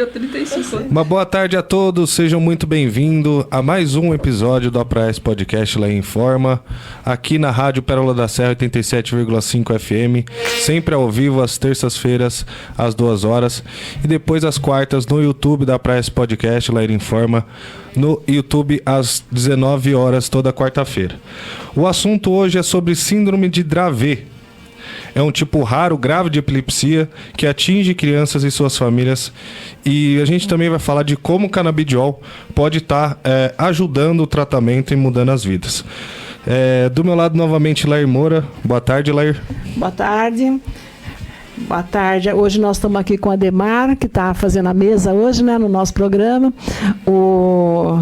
dia 35 anos. Uma boa tarde a todos, sejam muito bem-vindos a mais um episódio do APRAESP Podcast Lá Informa, aqui na Rádio Pérola da Serra 87,5 FM, sempre ao vivo às terças-feiras, às 2 horas, e depois às quartas no YouTube da APRAESP Podcast Lá Informa, no YouTube às 19 horas toda quarta-feira. O assunto hoje é sobre síndrome de Dravet. É um tipo raro, grave de epilepsia que atinge crianças e suas famílias. E a gente também vai falar de como o canabidiol pode estar ajudando o tratamento e mudando as vidas. Do meu lado, novamente, Lair Moura. Boa tarde, Lair. Boa tarde. Boa tarde. Hoje nós estamos aqui com a Ademar, que está fazendo a mesa hoje, né, no nosso programa. O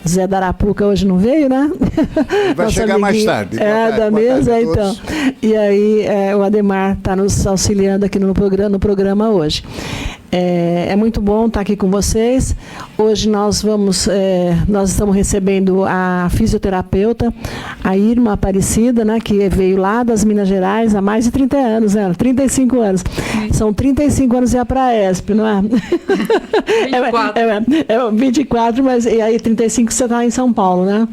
Zé da Arapuca hoje não veio, né? Vai chegar mais tarde. Da mesa, então. E aí o Ademar está nos auxiliando aqui no programa hoje. É muito bom estar aqui com vocês. Hoje nós estamos recebendo a fisioterapeuta, a Irma Aparecida, né, que veio lá das Minas Gerais há mais de 30 anos, 35 anos. São 35 anos de APRAESP, não é? 24. 24, mas e aí 35 você está em São Paulo, né?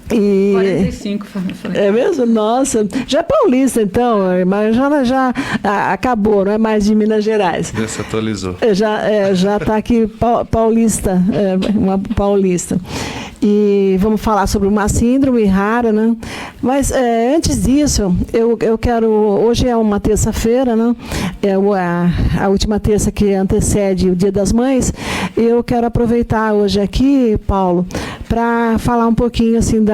45, falei. É mesmo? Nossa, já é paulista então, mas já acabou, não é mais de Minas Gerais. Já se atualizou. Já está aqui paulista, uma paulista. E vamos falar sobre uma síndrome rara, né? Mas antes disso, eu quero... Hoje é uma terça-feira, né? É a última terça que antecede o Dia das Mães. Eu quero aproveitar hoje aqui, Paulo, para falar um pouquinho assim do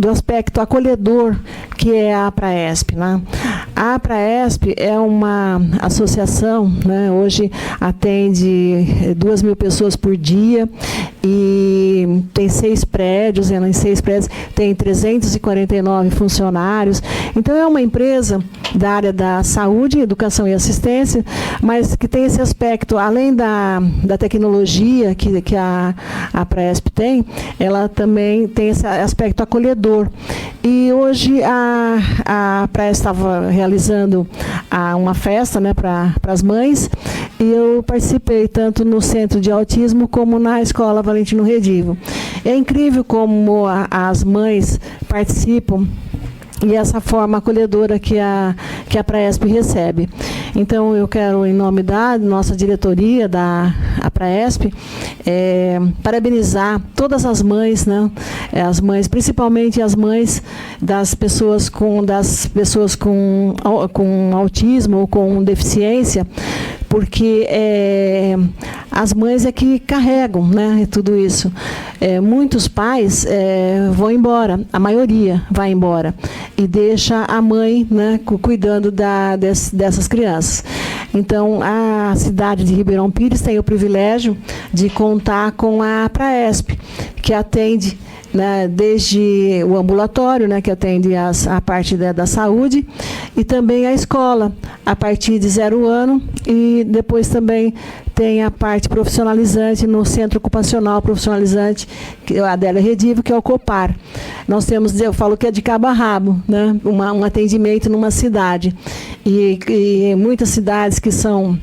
aspecto acolhedor que é a APRAESP, né? A APRAESP é uma associação, né? Hoje atende 2.000 pessoas por dia e tem 6 prédios, em 6 prédios tem 349 funcionários. Então é uma empresa da área da saúde, educação e assistência, mas que tem esse aspecto, além da tecnologia que a APRAESP tem, ela também tem esse aspecto acolhedor. E hoje a APRAESP estava realizando uma festa, né, para as mães, e eu participei tanto no Centro de Autismo como na Escola Valentino Redivo. É incrível como as mães participam e essa forma acolhedora que a APRAESP recebe. Então, eu quero, em nome da nossa diretoria, da APRAESP, parabenizar todas as mães, né? As mães, principalmente as mães das pessoas com autismo ou com deficiência, porque as mães é que carregam, né, tudo isso. Muitos pais vão embora, a maioria vai embora, e deixa a mãe, né, cuidando dessas crianças. Então, a cidade de Ribeirão Pires tem o privilégio de contar com a APRAESP, que atende, né, desde o ambulatório, né, que atende a parte da saúde, e também a escola, a partir de 0 ano, e depois também tem a parte profissionalizante no Centro Ocupacional Profissionalizante, que é a Adélia Redivo, que é o COPAR. Nós temos, eu falo que é de cabo a rabo, né, um atendimento numa cidade. E muitas cidades que são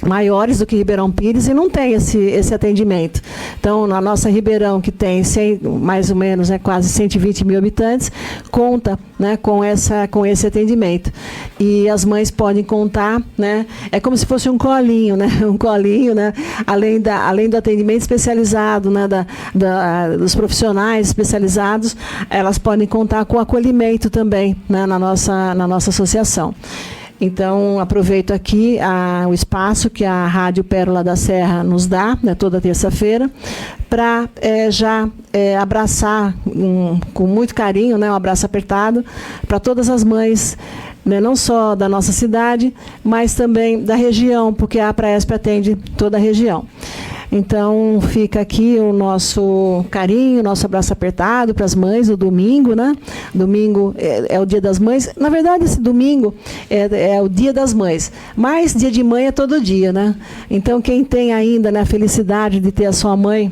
maiores do que Ribeirão Pires e não tem esse atendimento. Então, na nossa Ribeirão, que tem mais ou menos quase 120 mil habitantes, conta, né, com esse atendimento. E as mães podem contar, né, é como se fosse um colinho, né, além do atendimento especializado, né, dos profissionais especializados, elas podem contar com o acolhimento também, né, na nossa associação. Então, aproveito aqui o espaço que a Rádio Pérola da Serra nos dá, né, toda terça-feira, para abraçar com muito carinho, né, um abraço apertado, para todas as mães, né, não só da nossa cidade, mas também da região, porque a APRAESP atende toda a região. Então, fica aqui o nosso carinho, o nosso abraço apertado para as mães, no domingo, né? Domingo é o Dia das Mães. Na verdade, esse domingo é o Dia das Mães. Mas Dia de Mãe é todo dia, né? Então, quem tem ainda, né, a felicidade de ter a sua mãe,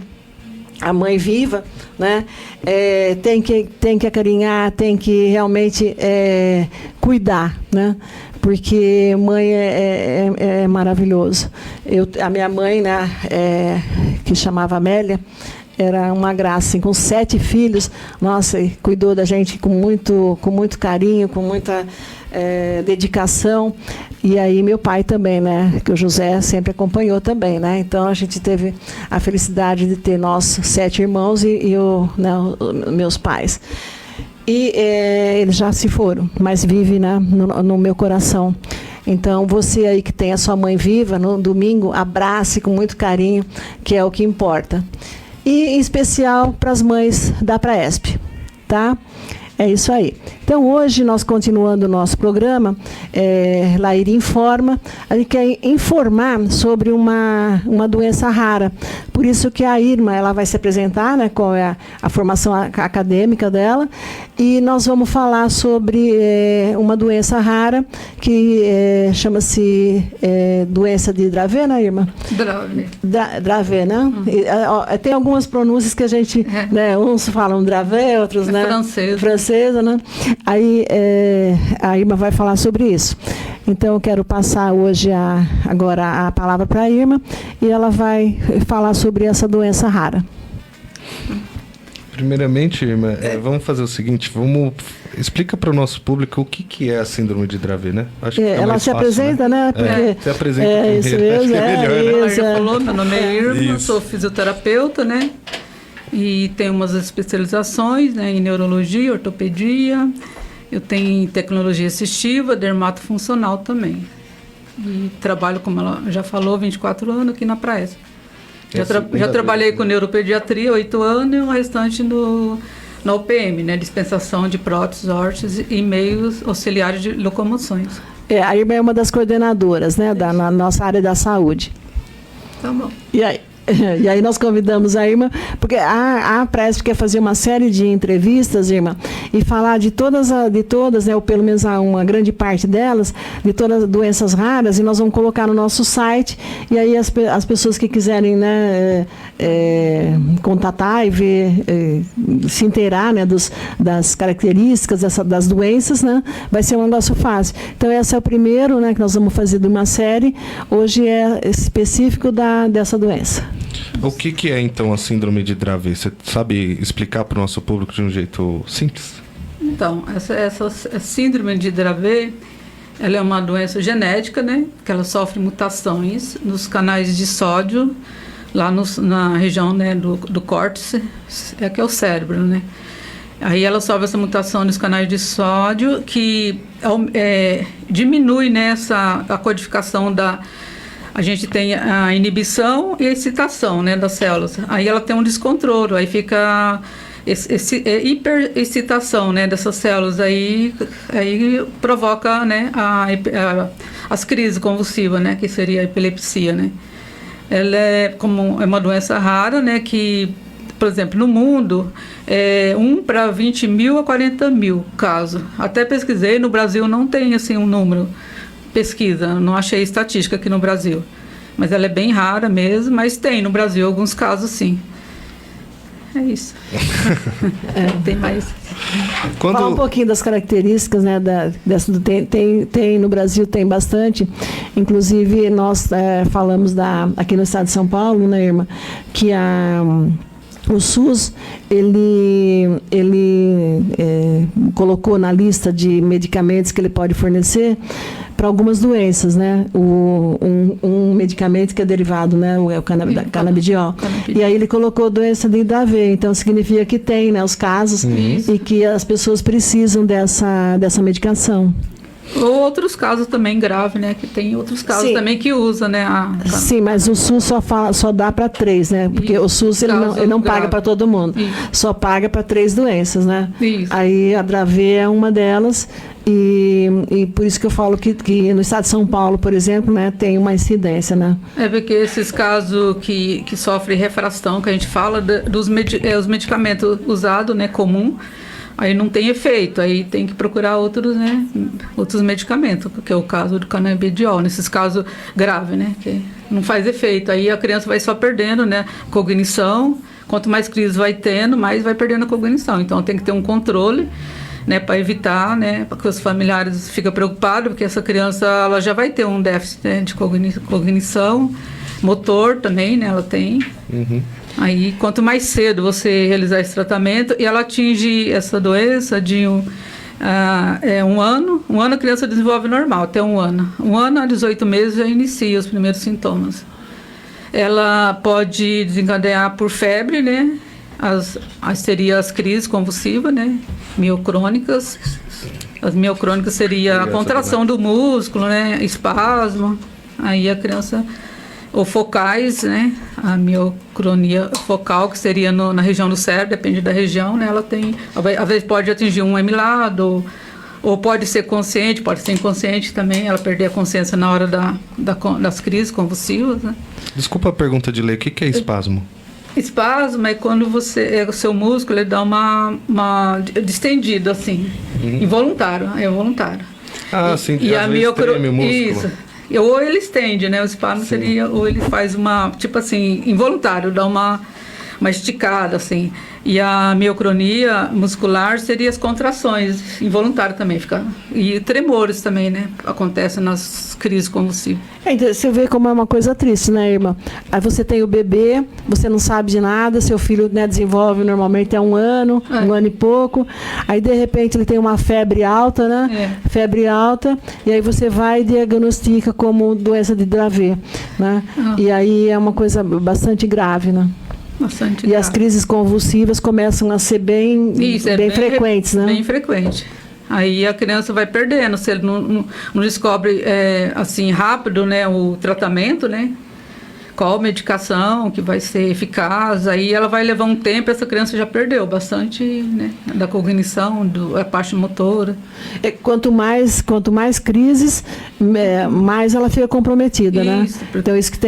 a mãe viva, né, tem que acarinhar, tem que realmente cuidar, né? porque mãe é maravilhoso. A minha mãe, né, que chamava Amélia, era uma graça, assim, com 7 filhos, nossa, e cuidou da gente com muito carinho, com muita dedicação. E aí meu pai também, né, que o José sempre acompanhou também, né, então a gente teve a felicidade de ter nós 7 irmãos e meus pais. E eles já se foram, mas vive, né, no meu coração. Então, você aí que tem a sua mãe viva, no domingo, abrace com muito carinho, que é o que importa. E, em especial, para as mães da Praesp, tá? É isso aí. Então, hoje, nós continuando o nosso programa, Laíra Informa, a gente quer informar sobre uma doença rara. Por isso que a Irma ela vai se apresentar, né, qual é a formação acadêmica dela, e nós vamos falar sobre uma doença rara que chama-se doença de Dravet, né, Irma? Dravet. Dravet, né? Tem algumas pronúncias que a gente, né, uns falam Dravet, outros, né? Francesa, né? Aí a Irma vai falar sobre isso. Então eu quero passar hoje agora a palavra para a Irma e ela vai falar sobre essa doença rara. Primeiramente, Irma, vamos fazer o seguinte, explica para o nosso público o que é a síndrome de Dravet, né? Acho que ela se fácil, apresenta, né? Porque se apresenta primeiro, isso mesmo, acho que é melhor, Ela já falou, meu nome é Irma, Isso. sou fisioterapeuta, né? E tenho umas especializações, né, em neurologia, ortopedia, eu tenho tecnologia assistiva, dermatofuncional também. E trabalho, como ela já falou, 24 anos aqui na Praesp. Já trabalhei com neuropediatria 8 anos e o restante na UPM, né, dispensação de próteses, órteses e meios auxiliares de locomoções. A Irma é uma das coordenadoras, né, na nossa área da saúde. Tá bom. E aí nós convidamos a Irma, porque a Praesp quer fazer uma série de entrevistas, Irma, e falar de todas, né, ou pelo menos uma grande parte delas, de todas as doenças raras, e nós vamos colocar no nosso site, e aí as pessoas que quiserem, né, contatar e ver, se inteirar, né, das características das doenças, né, vai ser um negócio fácil. Então esse é o primeiro, né, que nós vamos fazer de uma série, hoje é específico dessa doença. O que é, então, a síndrome de Dravet? Você sabe explicar para o nosso público de um jeito simples? Então, essa síndrome de Dravet, ela é uma doença genética, né? Que ela sofre mutações nos canais de sódio, lá na região, né, do córtex, que é o cérebro, né? Aí ela sofre essa mutação nos canais de sódio, que diminui, né, a codificação a gente tem a inibição e a excitação, né, das células. Aí ela tem um descontrole, aí fica hiperexcitação, né, dessas células. Aí provoca, né, as crises convulsivas, né, que seria a epilepsia, né. Ela é uma doença rara, né, que, por exemplo, no mundo, 1 para 20 mil a 40 mil casos. Até pesquisei, no Brasil não tem assim um número. Pesquisa, não achei estatística aqui no Brasil, mas ela é bem rara mesmo, mas tem no Brasil alguns casos sim. É isso. Tem mais. Fala um pouquinho das características, né, tem no Brasil tem bastante, inclusive nós falamos aqui no estado de São Paulo, né, Irma, que o SUS, ele colocou na lista de medicamentos que ele pode fornecer para algumas doenças, né? Um medicamento que é derivado, né? O canabidiol. E aí ele colocou doença de Dravet, então significa que tem, né, os casos e que as pessoas precisam dessa medicação. Ou outros casos também graves, né? Que tem outros casos também que usa, né? Sim, mas o SUS só dá para 3, né? Porque o SUS ele não paga para todo mundo. Isso. Só paga para 3 doenças, né? Isso. Aí a Dravet é uma delas. E por isso que eu falo que no estado de São Paulo, por exemplo, né, tem uma incidência, né? É porque esses casos que sofrem refração, que a gente fala os medicamentos usados, né, comum, aí não tem efeito, aí tem que procurar outros medicamentos, que é o caso do canabidiol, nesses casos graves, né, que não faz efeito, aí a criança vai só perdendo, né, cognição, quanto mais crise vai tendo, mais vai perdendo a cognição, então tem que ter um controle. né, para evitar, né, porque os familiares ficam preocupados, porque essa criança ela já vai ter um déficit, né, de cognição, motor também, né, ela tem. Aí, quanto mais cedo você realizar esse tratamento, e ela atinge essa doença de um ano a criança desenvolve normal, até um ano. 1 ano a 18 meses já inicia os primeiros sintomas. Ela pode desencadear por febre, né? Seria as crises convulsivas, né? Miocrônicas. As miocrônicas seria a contração do músculo, né? Espasmo. Aí a criança... Ou focais, né? A miocronia focal, que seria na região do cérebro, depende da região, né? Ela tem... Às vezes pode atingir um amilado, ou pode ser consciente, pode ser inconsciente também, ela perder a consciência na hora das crises convulsivas, né? Desculpa a pergunta de ler, o que é espasmo? Espasmo é quando o seu músculo ele dá uma distendida, assim, involuntário, é voluntário. Sim, e a treme o músculo. Isso. Ou ele estende, né? O espasmo seria, ou ele faz tipo assim, involuntário, dá uma esticada, assim. E a miocronia muscular seria as contrações, involuntário também, e tremores também, né? Acontecem nas crises convulsivas. Então, você vê como é uma coisa triste, né, irmã? Aí você tem o bebê, você não sabe de nada, seu filho, né, desenvolve normalmente até 1 ano, 1 ano e pouco. Aí, de repente, ele tem uma febre alta, né? Febre alta, e aí você vai e diagnostica como doença de Dravet, né? E aí é uma coisa bastante grave, né? Bastante e grave. As crises convulsivas começam a ser bem frequentes, né? Bem frequente. Aí a criança vai perdendo, se ele não descobre assim rápido, né, o tratamento, né? Qual medicação que vai ser eficaz, aí ela vai levar um tempo, essa criança já perdeu bastante, né, da cognição, da parte motora. Quanto mais crises, mais ela fica comprometida, isso, né? Então isso que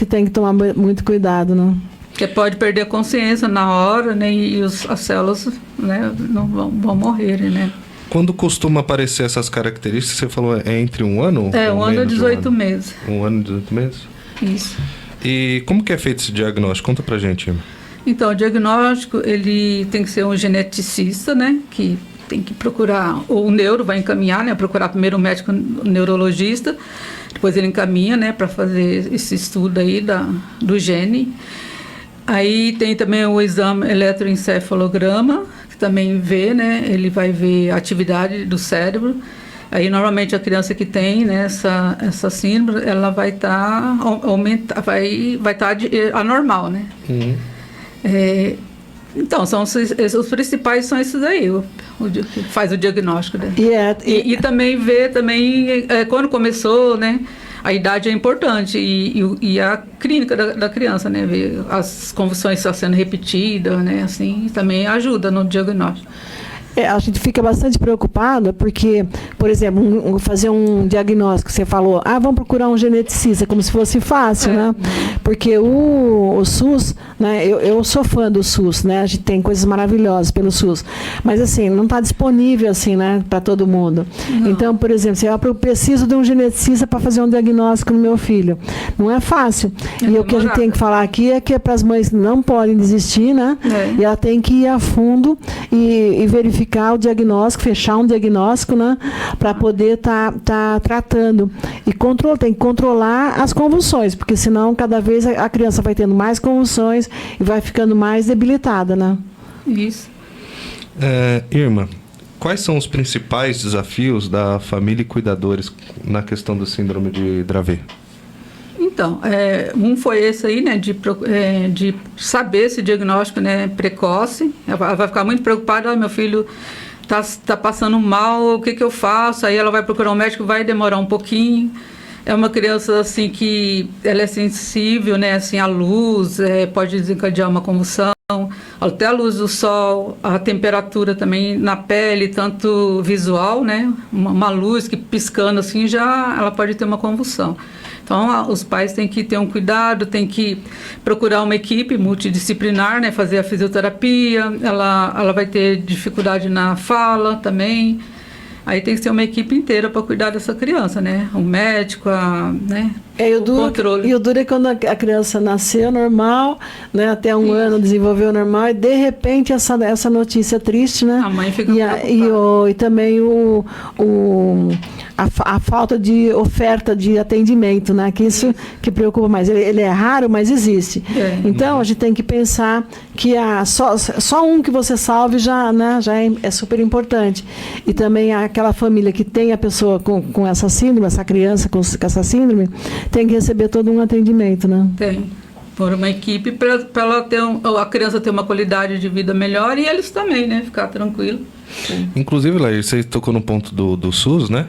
tem que tomar muito cuidado, né? Porque pode perder a consciência na hora, né, e as células, né, não vão morrer, né? Quando costuma aparecer essas características, você falou entre 1 ano? 1 ano e 18 meses. 1 ano e 18 meses? Isso. E como que é feito esse diagnóstico? Conta pra gente, Irma. Então, o diagnóstico, ele tem que ser um geneticista, né, que tem que procurar, ou o neuro vai encaminhar, né, procurar primeiro um médico neurologista, depois ele encaminha, né, para fazer esse estudo aí do gene. Aí tem também o exame eletroencefalograma, que também vê, né, ele vai ver a atividade do cérebro. Aí normalmente a criança que tem, né, essa síndrome, ela vai estar anormal, né? Então, os principais são esses aí, faz o diagnóstico, né? E também vê quando começou, né? A idade é importante e a clínica da criança, né? Ver as convulsões estão sendo repetidas, né? Assim, também ajuda no diagnóstico. A gente fica bastante preocupada porque, por exemplo, fazer um diagnóstico, você falou, vamos procurar um geneticista, como se fosse fácil, né? Porque o SUS, né? Eu sou fã do SUS, né? A gente tem coisas maravilhosas pelo SUS, mas assim, não está disponível assim, né, para todo mundo. Não. Então, por exemplo, eu preciso de um geneticista para fazer um diagnóstico no meu filho. Não é fácil. E o que a gente tem que falar aqui é que para as mães não podem desistir, né? E ela tem que ir a fundo e verificar o diagnóstico, fechar um diagnóstico, né, para poder tá tratando e tem que controlar as convulsões, porque senão cada vez a criança vai tendo mais convulsões e vai ficando mais debilitada, né? Isso. Irma, quais são os principais desafios da família e cuidadores na questão da síndrome de Dravet? Então, um foi esse aí, né, de saber esse diagnóstico, né, precoce. Ela vai ficar muito preocupada, meu filho tá passando mal, o que eu faço? Aí ela vai procurar um médico, vai demorar um pouquinho. É uma criança, assim, que ela é sensível, né, assim, à luz, pode desencadear uma convulsão, até a luz do sol, a temperatura também na pele, tanto visual, né, uma luz que piscando, assim, ela pode ter uma convulsão. Então, os pais têm que ter um cuidado, têm que procurar uma equipe multidisciplinar, né, fazer a fisioterapia, ela vai ter dificuldade na fala também, Aí tem que ser uma equipe inteira para cuidar dessa criança, né? O médico, né? O duro é quando a criança nasceu normal, né? Até um ano desenvolveu normal, e de repente essa notícia triste, né? A mãe fica e também a falta de oferta de atendimento, né? Que isso que preocupa mais. Ele é raro, mas existe. Então, a gente tem que pensar que só um que você salve já é super importante. E também aquela família que tem a pessoa com essa síndrome, essa criança com essa síndrome, tem que receber todo um atendimento, né? Tem. Por uma equipe para a criança ter uma qualidade de vida melhor e eles também, né? Ficar tranquilo. Inclusive, Laís, você tocou no ponto do SUS, né?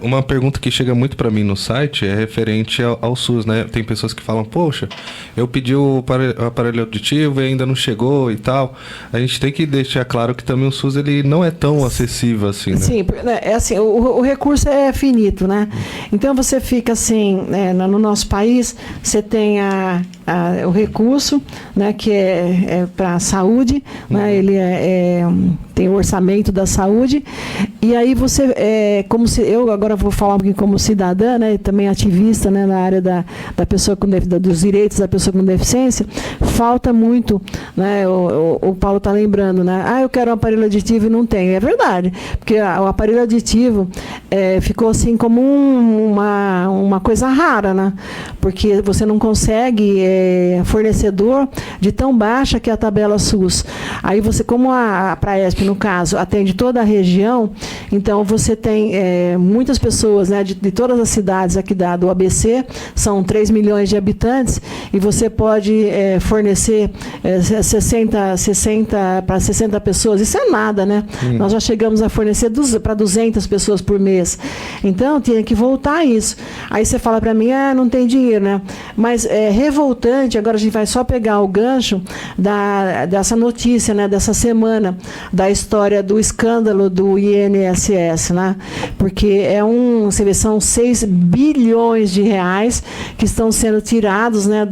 Uma pergunta que chega muito para mim no site é referente ao SUS, né? Tem pessoas que falam, poxa, eu pedi o aparelho auditivo e ainda não chegou e tal. A gente tem que deixar claro que também o SUS ele não é tão acessível assim, né? Sim, é assim, o recurso é finito, né? Então você fica assim, no nosso país, você tem o recurso, né, que é para a saúde, né? Ele tem o orçamento da saúde, e aí você, eu agora vou falar um pouquinho como cidadã, né, e também ativista, né, na área da pessoa dos direitos da pessoa com deficiência, falta muito, né, o Paulo está lembrando, né, eu quero um aparelho aditivo e não tem, é verdade, porque o aparelho aditivo ficou assim como uma coisa rara, né, porque você não consegue fornecedor de tão baixa que é a tabela SUS, aí você, como a Praesp, no caso, atende toda a região, então você tem muitas pessoas, né, de todas as cidades aqui do ABC, são 3 milhões de habitantes, e você pode fornecer 60 para 60 pessoas, isso é nada, né? Nós já chegamos a fornecer para 200 pessoas por mês, então tinha que voltar isso. Aí você fala para mim, não tem dinheiro, né? Mas é revoltante, agora a gente vai só pegar o gancho dessa notícia, né, dessa semana, da história do escândalo do INSS, né? Porque você vê, são 6 bilhões de reais que estão sendo tirados, né,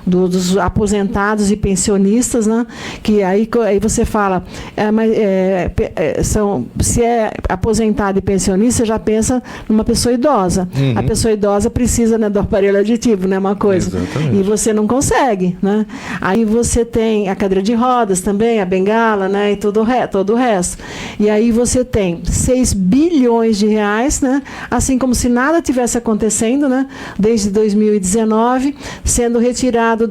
dos aposentados e pensionistas, né? Que aí você fala, se é aposentado e pensionista, você já pensa numa pessoa idosa. A pessoa idosa precisa, né, do aparelho aditivo, né, uma coisa. Exatamente. E você não consegue, né? Aí você tem a cadeira de rodas também, a bengala, né, e todo o resto. E aí você tem 6 bilhões de reais, né, assim como se nada tivesse acontecendo, né, desde 2019, sendo retirado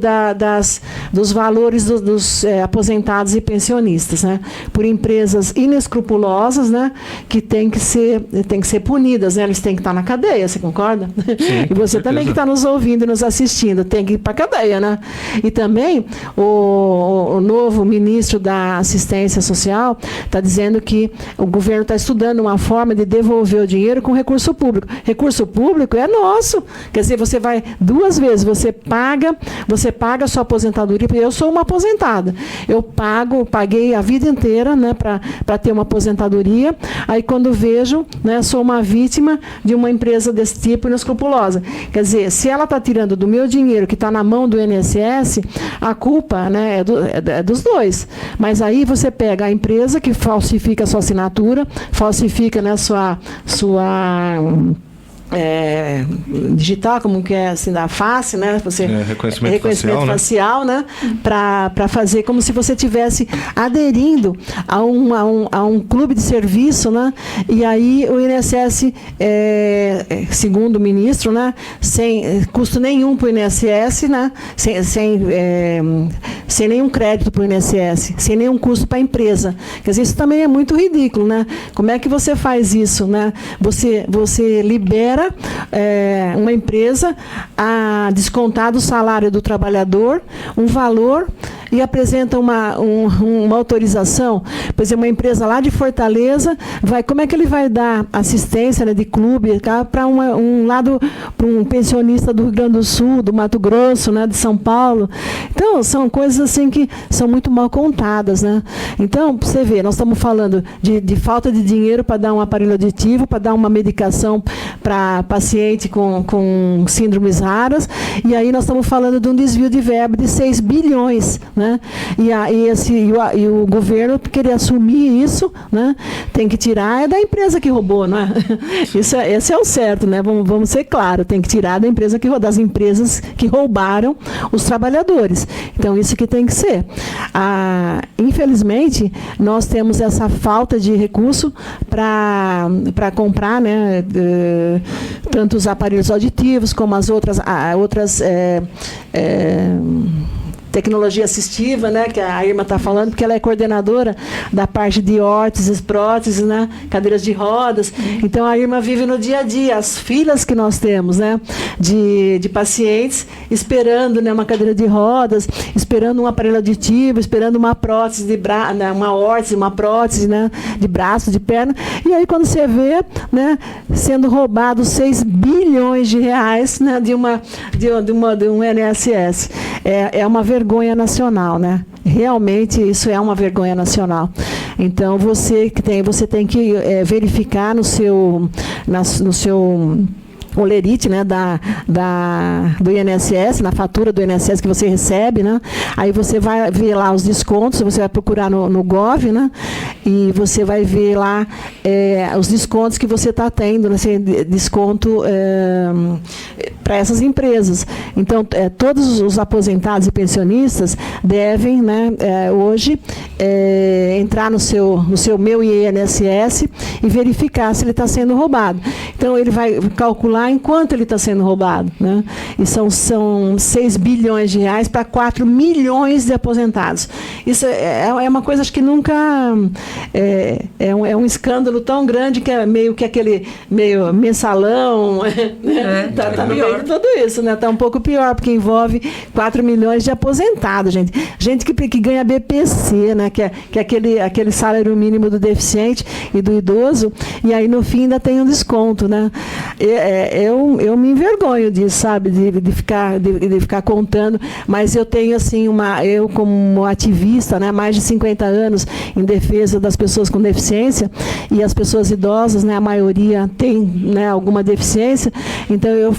dos valores dos aposentados e pensionistas, né, por empresas inescrupulosas, né, que tem que ser punidas, né, eles têm que estar na cadeia, você concorda? Sim, e você também que está nos ouvindo e nos assistindo, tem que ir para a cadeia, né? E também o novo ministro da Assistência Social está dizendo que o governo está estudando uma forma de devolver o dinheiro com recurso público. Recurso público é nosso. Quer dizer, você vai 2 vezes, você paga a sua aposentadoria, porque eu sou uma aposentada. Eu paguei a vida inteira, né, para ter uma aposentadoria. Aí quando vejo, né, sou uma vítima de uma empresa desse tipo inescrupulosa. Quer dizer, se ela está tirando do meu dinheiro que está na mão do INSS, a culpa, né, é dos dois. Mas aí você pega a empresa que falsifica a sua assinatura, falsifica, né, sua digital, como que é assim, da face, né? Reconhecimento facial, né? Para fazer como se você estivesse aderindo a um clube de serviço, né? E aí o INSS, segundo o ministro, né? Sem custo nenhum para o INSS, né? Sem nenhum crédito para o INSS, sem nenhum custo para a empresa. Quer dizer, isso também é muito ridículo, né? Como é que você faz isso, né? Você libera uma empresa a descontar do salário do trabalhador um valor e apresenta uma autorização. Por exemplo, uma empresa lá de Fortaleza, como é que ele vai dar assistência, né, de clube para um pensionista do Rio Grande do Sul, do Mato Grosso, né, de São Paulo? Então, são coisas assim que são muito mal contadas, né? Então, você vê, nós estamos falando de falta de dinheiro para dar um aparelho auditivo, para dar uma medicação para paciente com síndromes raras, e aí nós estamos falando de um desvio de verba de 6 bilhões, né? E o governo querer assumir isso, né? Tem que tirar é da empresa que roubou, não é? Esse é o certo, né? Vamos ser claros, tem que tirar da empresa das empresas que roubaram os trabalhadores. Então, isso que tem que ser. Infelizmente, nós temos essa falta de recurso para comprar, né, tanto os aparelhos auditivos como as outras tecnologia assistiva, né, que a Irma está falando, porque ela é coordenadora da parte de órteses, próteses, né, cadeiras de rodas. Então, a Irma vive no dia a dia, as filas que nós temos, né, de pacientes esperando, né, uma cadeira de rodas, esperando um aparelho auditivo, esperando uma prótese de braço, né, uma órtese, uma prótese, né, de braço, de perna. E aí, quando você vê, né, sendo roubado 6 bilhões de reais, né, de um INSS. É uma vergonha nacional, né? Realmente isso é uma vergonha nacional. Então você tem que verificar no seu olerite, né, do INSS, na fatura do INSS que você recebe, né? Aí você vai ver lá os descontos, você vai procurar no Gov, né? E você vai ver lá os descontos que você está tendo, né? Desconto para essas empresas. Então, todos os aposentados e pensionistas devem, né, hoje entrar no seu Meu INSS e verificar se ele está sendo roubado. Então, ele vai calcular enquanto ele está sendo roubado, né? E são 6 bilhões de reais para 4 milhões de aposentados. Isso é uma coisa, acho que nunca... É um escândalo tão grande que é meio que aquele meio mensalão, né? Tá no meio de tudo isso, né? Está um pouco pior, porque envolve 4 milhões de aposentados, gente. Gente que ganha BPC, né? Que é aquele salário mínimo do deficiente e do idoso, e aí no fim ainda tem um desconto, né? Eu me envergonho disso, sabe? De ficar contando, mas eu tenho, assim, eu como ativista, né, mais de 50 anos em defesa das pessoas com deficiência, e as pessoas idosas, né, a maioria tem, né, alguma deficiência, então eu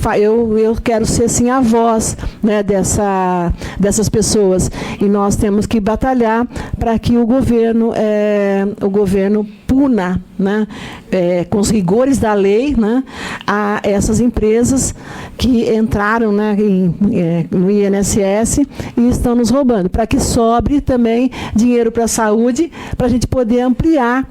quero ser, assim, a voz, né, dessas pessoas, e nós temos que batalhar para que o governo puna, né, com os rigores da lei, né, a essas empresas que entraram, né, no INSS e estão nos roubando, para que sobre também dinheiro para a saúde, para a gente poder ampliar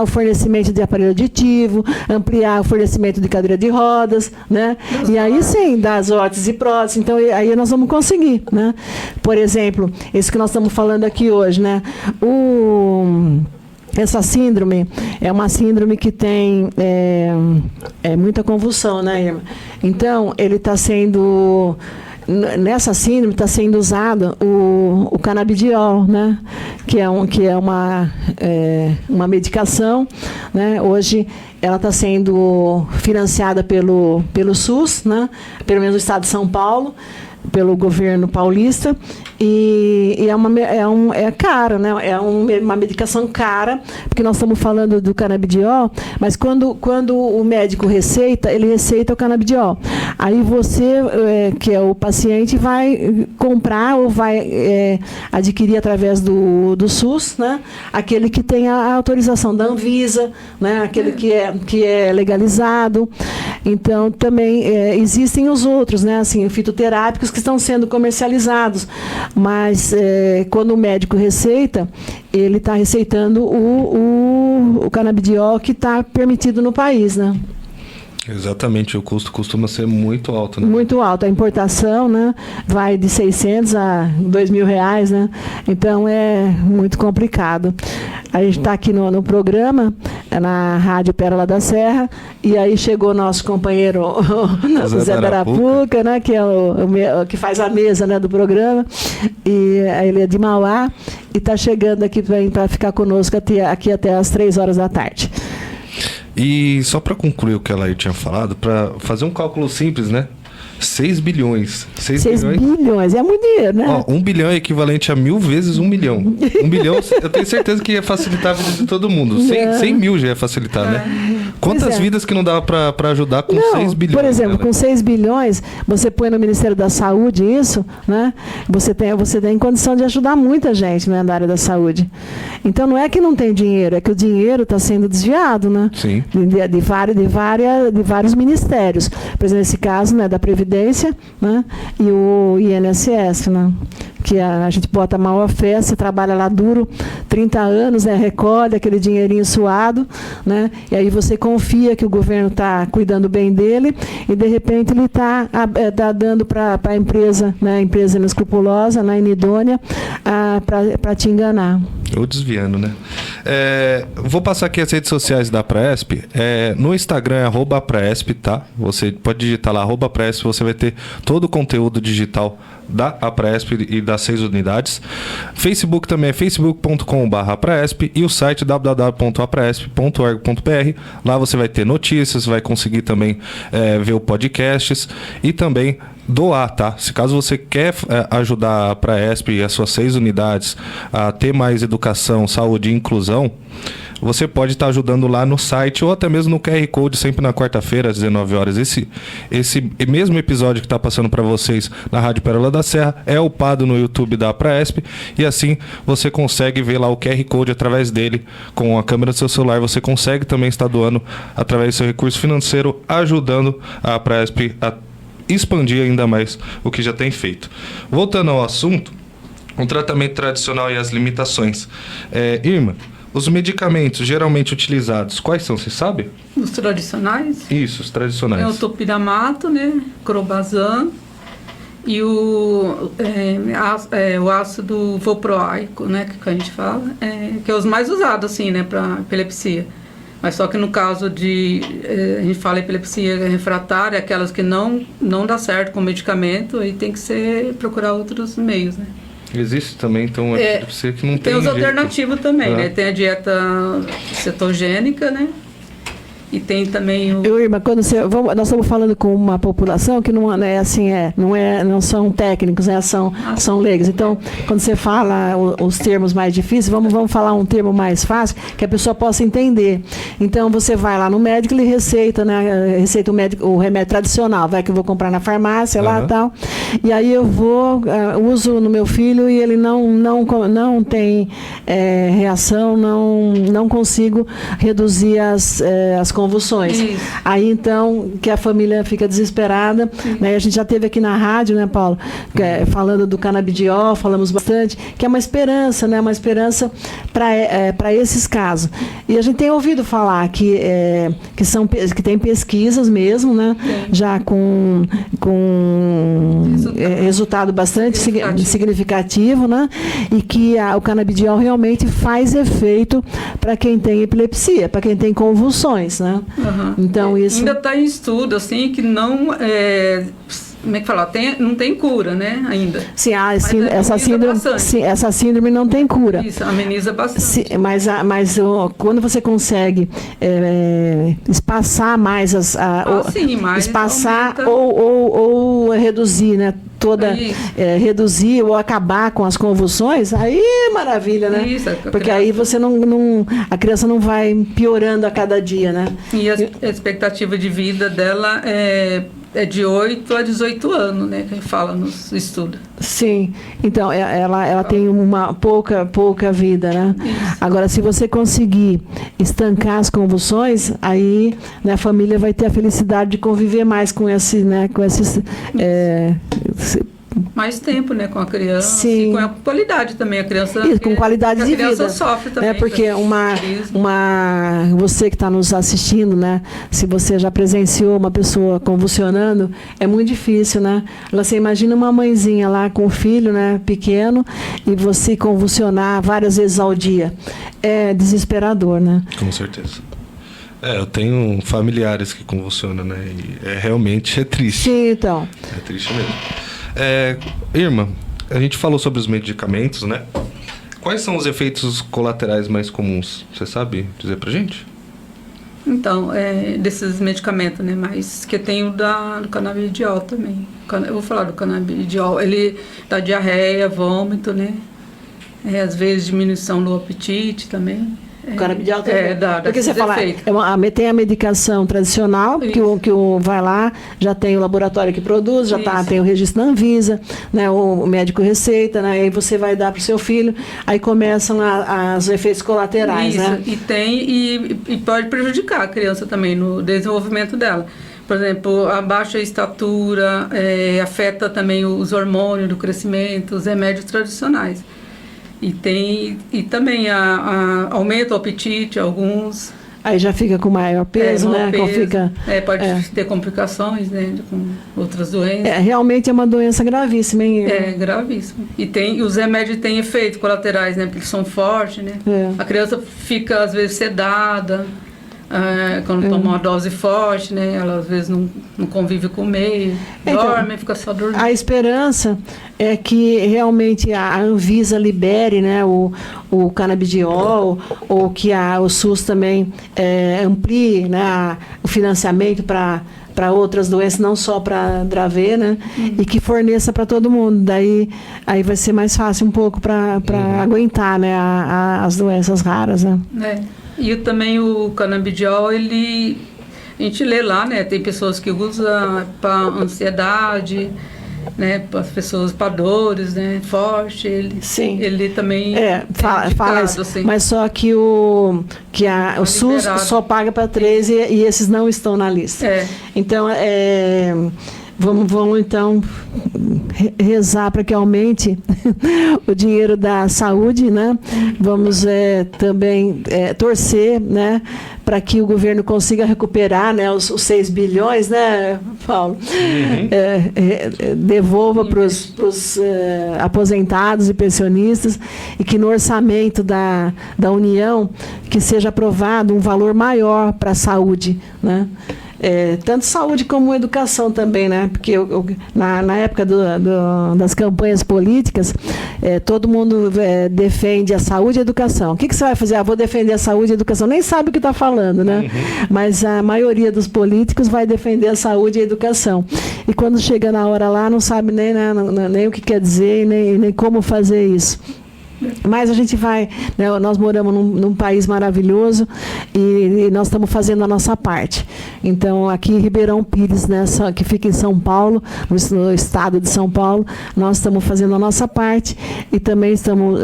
o fornecimento de aparelho auditivo, ampliar o fornecimento de cadeira de rodas, né, e aí sim, das órteses e próteses. Então, aí nós vamos conseguir, né. Por exemplo, esse que nós estamos falando aqui hoje, né, essa síndrome é uma síndrome que tem muita convulsão, né, Irma? Então, nessa síndrome está sendo usado o canabidiol, né? Que é uma medicação, né? Hoje ela está sendo financiada pelo SUS, né? Pelo menos no estado de São Paulo, pelo governo paulista, e é cara, né? É uma medicação cara, porque nós estamos falando do canabidiol, mas quando o médico receita, ele receita o canabidiol. Aí você, que é o paciente, vai comprar ou vai adquirir através do SUS, né? Aquele que tem a autorização da Anvisa, né? Aquele que é legalizado. Então, também existem os outros, né? Assim, fitoterápicos que estão sendo comercializados, mas quando o médico receita, ele está receitando o canabidiol que está permitido no país, né? Exatamente, o custo costuma ser muito alto, né? Muito alto. A importação, né, vai de 600 a 2.000 reais, né? Então é muito complicado. A gente está aqui no programa, na Rádio Pérola da Serra, e aí chegou o nosso companheiro o Zé Darapuca, né, que é o que faz a mesa, né, do programa, e ele é de Mauá, e está chegando aqui para ficar conosco aqui até às 3 horas da tarde. E só para concluir o que ela aí tinha falado, para fazer um cálculo simples, né? 6 bilhões. 6 bilhões. É muito dinheiro, né? Ó, 1 bilhão é equivalente a 1000 vezes 1 milhão. 1 bilhão, eu tenho certeza que ia facilitar a vida de todo mundo. 100 mil já ia facilitar, né? Quantas vidas que não dava pra ajudar com 6 bilhões? Por exemplo, com 6 bilhões, você põe no Ministério da Saúde isso, né? Você tem condição de ajudar muita gente, né, na área da saúde. Então, não é que não tem dinheiro, é que o dinheiro está sendo desviado, né? Sim. De vários ministérios. Por exemplo, nesse caso, né, da Previdência, né, e o INSS, né? Que a gente bota a maior fé, você trabalha lá duro, 30 anos, né, recolhe aquele dinheirinho suado, né, e aí você confia que o governo está cuidando bem dele e, de repente, ele está dando para a empresa, né, empresa inescrupulosa, né, inidônea, para te enganar. Ou desviando, né? Vou passar aqui as redes sociais da Praesp. No Instagram é @Praesp, tá? Você pode digitar lá @Praesp, você vai ter todo o conteúdo digital da Praesp e das 6 unidades. Facebook também é facebook.com/Praesp e o site www.apraesp.org.br. Lá você vai ter notícias, vai conseguir também ver o podcasts e também doar, tá? Se caso você quer ajudar a Praesp e as suas 6 unidades a ter mais educação, saúde e inclusão, você pode estar ajudando lá no site ou até mesmo no QR Code, sempre na quarta-feira, às 19 horas. Esse mesmo episódio que está passando para vocês na Rádio Pérola da Serra é upado no YouTube da Praesp e assim você consegue ver lá o QR Code através dele. Com a câmera do seu celular, você consegue também estar doando através do seu recurso financeiro, ajudando a Praesp a expandir ainda mais o que já tem feito. Voltando ao assunto, o tratamento tradicional e as limitações. Irma, os medicamentos geralmente utilizados, quais são, você sabe? Os tradicionais? Isso, os tradicionais. É o topiramato, né? Clobazam e o ácido valproico, né? Que a gente fala, que é os mais usados, assim, né? Para epilepsia. Mas só que no caso de, a gente fala epilepsia refratária, aquelas que não dá certo com o medicamento, aí tem que procurar outros meios, né? Existe também, então, a epilepsia que não tem os jeito. alternativos também, né? Tem a dieta cetogênica, né? E tem também o... Irma, nós estamos falando com uma população que não é assim, não são técnicos, né? São leigos. Então, quando você fala os termos mais difíceis, vamos falar um termo mais fácil, que a pessoa possa entender. Então, você vai lá no médico, ele receita, né? Receita o remédio tradicional, que eu vou comprar na farmácia lá e tal. E aí eu uso no meu filho e ele não tem reação, não consigo reduzir as convulsões. Isso. Aí, então, que a família fica desesperada. Né? A gente já teve aqui na rádio, né, Paulo, falando do canabidiol, falamos bastante, que é uma esperança, né? Uma esperança para esses casos. E a gente tem ouvido falar que tem pesquisas mesmo, né? Já com resultado bastante significativo, né? E que o canabidiol realmente faz efeito para quem tem epilepsia, para quem tem convulsões, né? Uhum. Então, isso... Ainda está em estudo, assim, que não... como é que fala? Não tem cura, né, ainda. Sim, essa síndrome não tem cura. Isso, ameniza bastante. Mas quando você consegue espaçar mais espaçar ou reduzir, né? Reduzir ou acabar com as convulsões, aí é maravilha, né? Isso, porque aí você a criança não vai piorando a cada dia, né? E a expectativa de vida dela é de 8 a 18 anos, né? Que a gente fala nos estudos. Sim. Então, ela tem uma pouca vida, né? Isso. Agora, se você conseguir estancar as convulsões, aí, né, a família vai ter a felicidade de conviver mais com esses mais tempo, né, com a criança. Sim. E com a qualidade também, a criança... Isso, com qualidade de vida. A criança sofre também. Porque você que está nos assistindo, né, se você já presenciou uma pessoa convulsionando, é muito difícil, né? Você imagina uma mãezinha lá com o filho, né, pequeno, e você convulsionar várias vezes ao dia. É desesperador, né? Com certeza. Eu tenho familiares que convulsionam, né? E realmente é triste. Sim, então. É triste mesmo. Irma, a gente falou sobre os medicamentos, né? Quais são os efeitos colaterais mais comuns? Você sabe dizer pra gente? Então, desses medicamentos, né? Mas que tem o do canabidiol também. Eu vou falar do canabidiol. Ele dá diarreia, vômito, né? Às vezes diminuição do apetite também. O canabidiol também. Dá porque você fala, efeito. Tem a medicação tradicional, que o vai lá, já tem o laboratório que produz, já tem o registro da Anvisa, né, o médico receita, né, aí você vai dar para o seu filho, aí começam os efeitos colaterais. Isso, né? e pode prejudicar a criança também no desenvolvimento dela. Por exemplo, a baixa estatura afeta também os hormônios do crescimento, os remédios tradicionais. E também aumenta o apetite, alguns. Aí já fica com maior peso, né? Pode ter complicações, né? Com outras doenças. Realmente é uma doença gravíssima, hein? É gravíssimo. E os remédios têm efeitos colaterais, né? Porque eles são fortes, né? A criança fica, às vezes, sedada. Quando toma uma dose forte, né? Ela às vezes não convive com o meio, dorme, fica só dormindo. A esperança é que realmente a Anvisa libere, né, o canabidiol, ou que o SUS também amplie, né, o financiamento para outras doenças, não só para Dravet, né? E que forneça para todo mundo. Aí vai ser mais fácil um pouco para aguentar, né, as doenças raras, né? E também o canabidiol, a gente lê lá, né? Tem pessoas que usam para ansiedade, né? Para as pessoas, para dores, né? Forte, ele também fala isso, assim. Mas só que o SUS só paga para 3 e esses não estão na lista. Então, vamos então rezar para que aumente o dinheiro da saúde, né? Vamos também torcer, né, para que o governo consiga recuperar, né, os 6 bilhões, né, Paulo? Devolva para os aposentados e pensionistas, e que no orçamento da União que seja aprovado um valor maior para a saúde, né? Tanto saúde como educação também, né? Porque na época das campanhas políticas, todo mundo defende a saúde e a educação. O que você vai fazer? Vou defender a saúde e a educação. Nem sabe o que está falando, né? Mas a maioria dos políticos vai defender a saúde e a educação. E quando chega na hora lá, não sabe nem o que quer dizer, nem como fazer isso. Mas a gente vai, né, nós moramos num país maravilhoso e nós estamos fazendo a nossa parte. Então, aqui em Ribeirão Pires, né, que fica em São Paulo, no estado de São Paulo, nós estamos fazendo a nossa parte e também estamos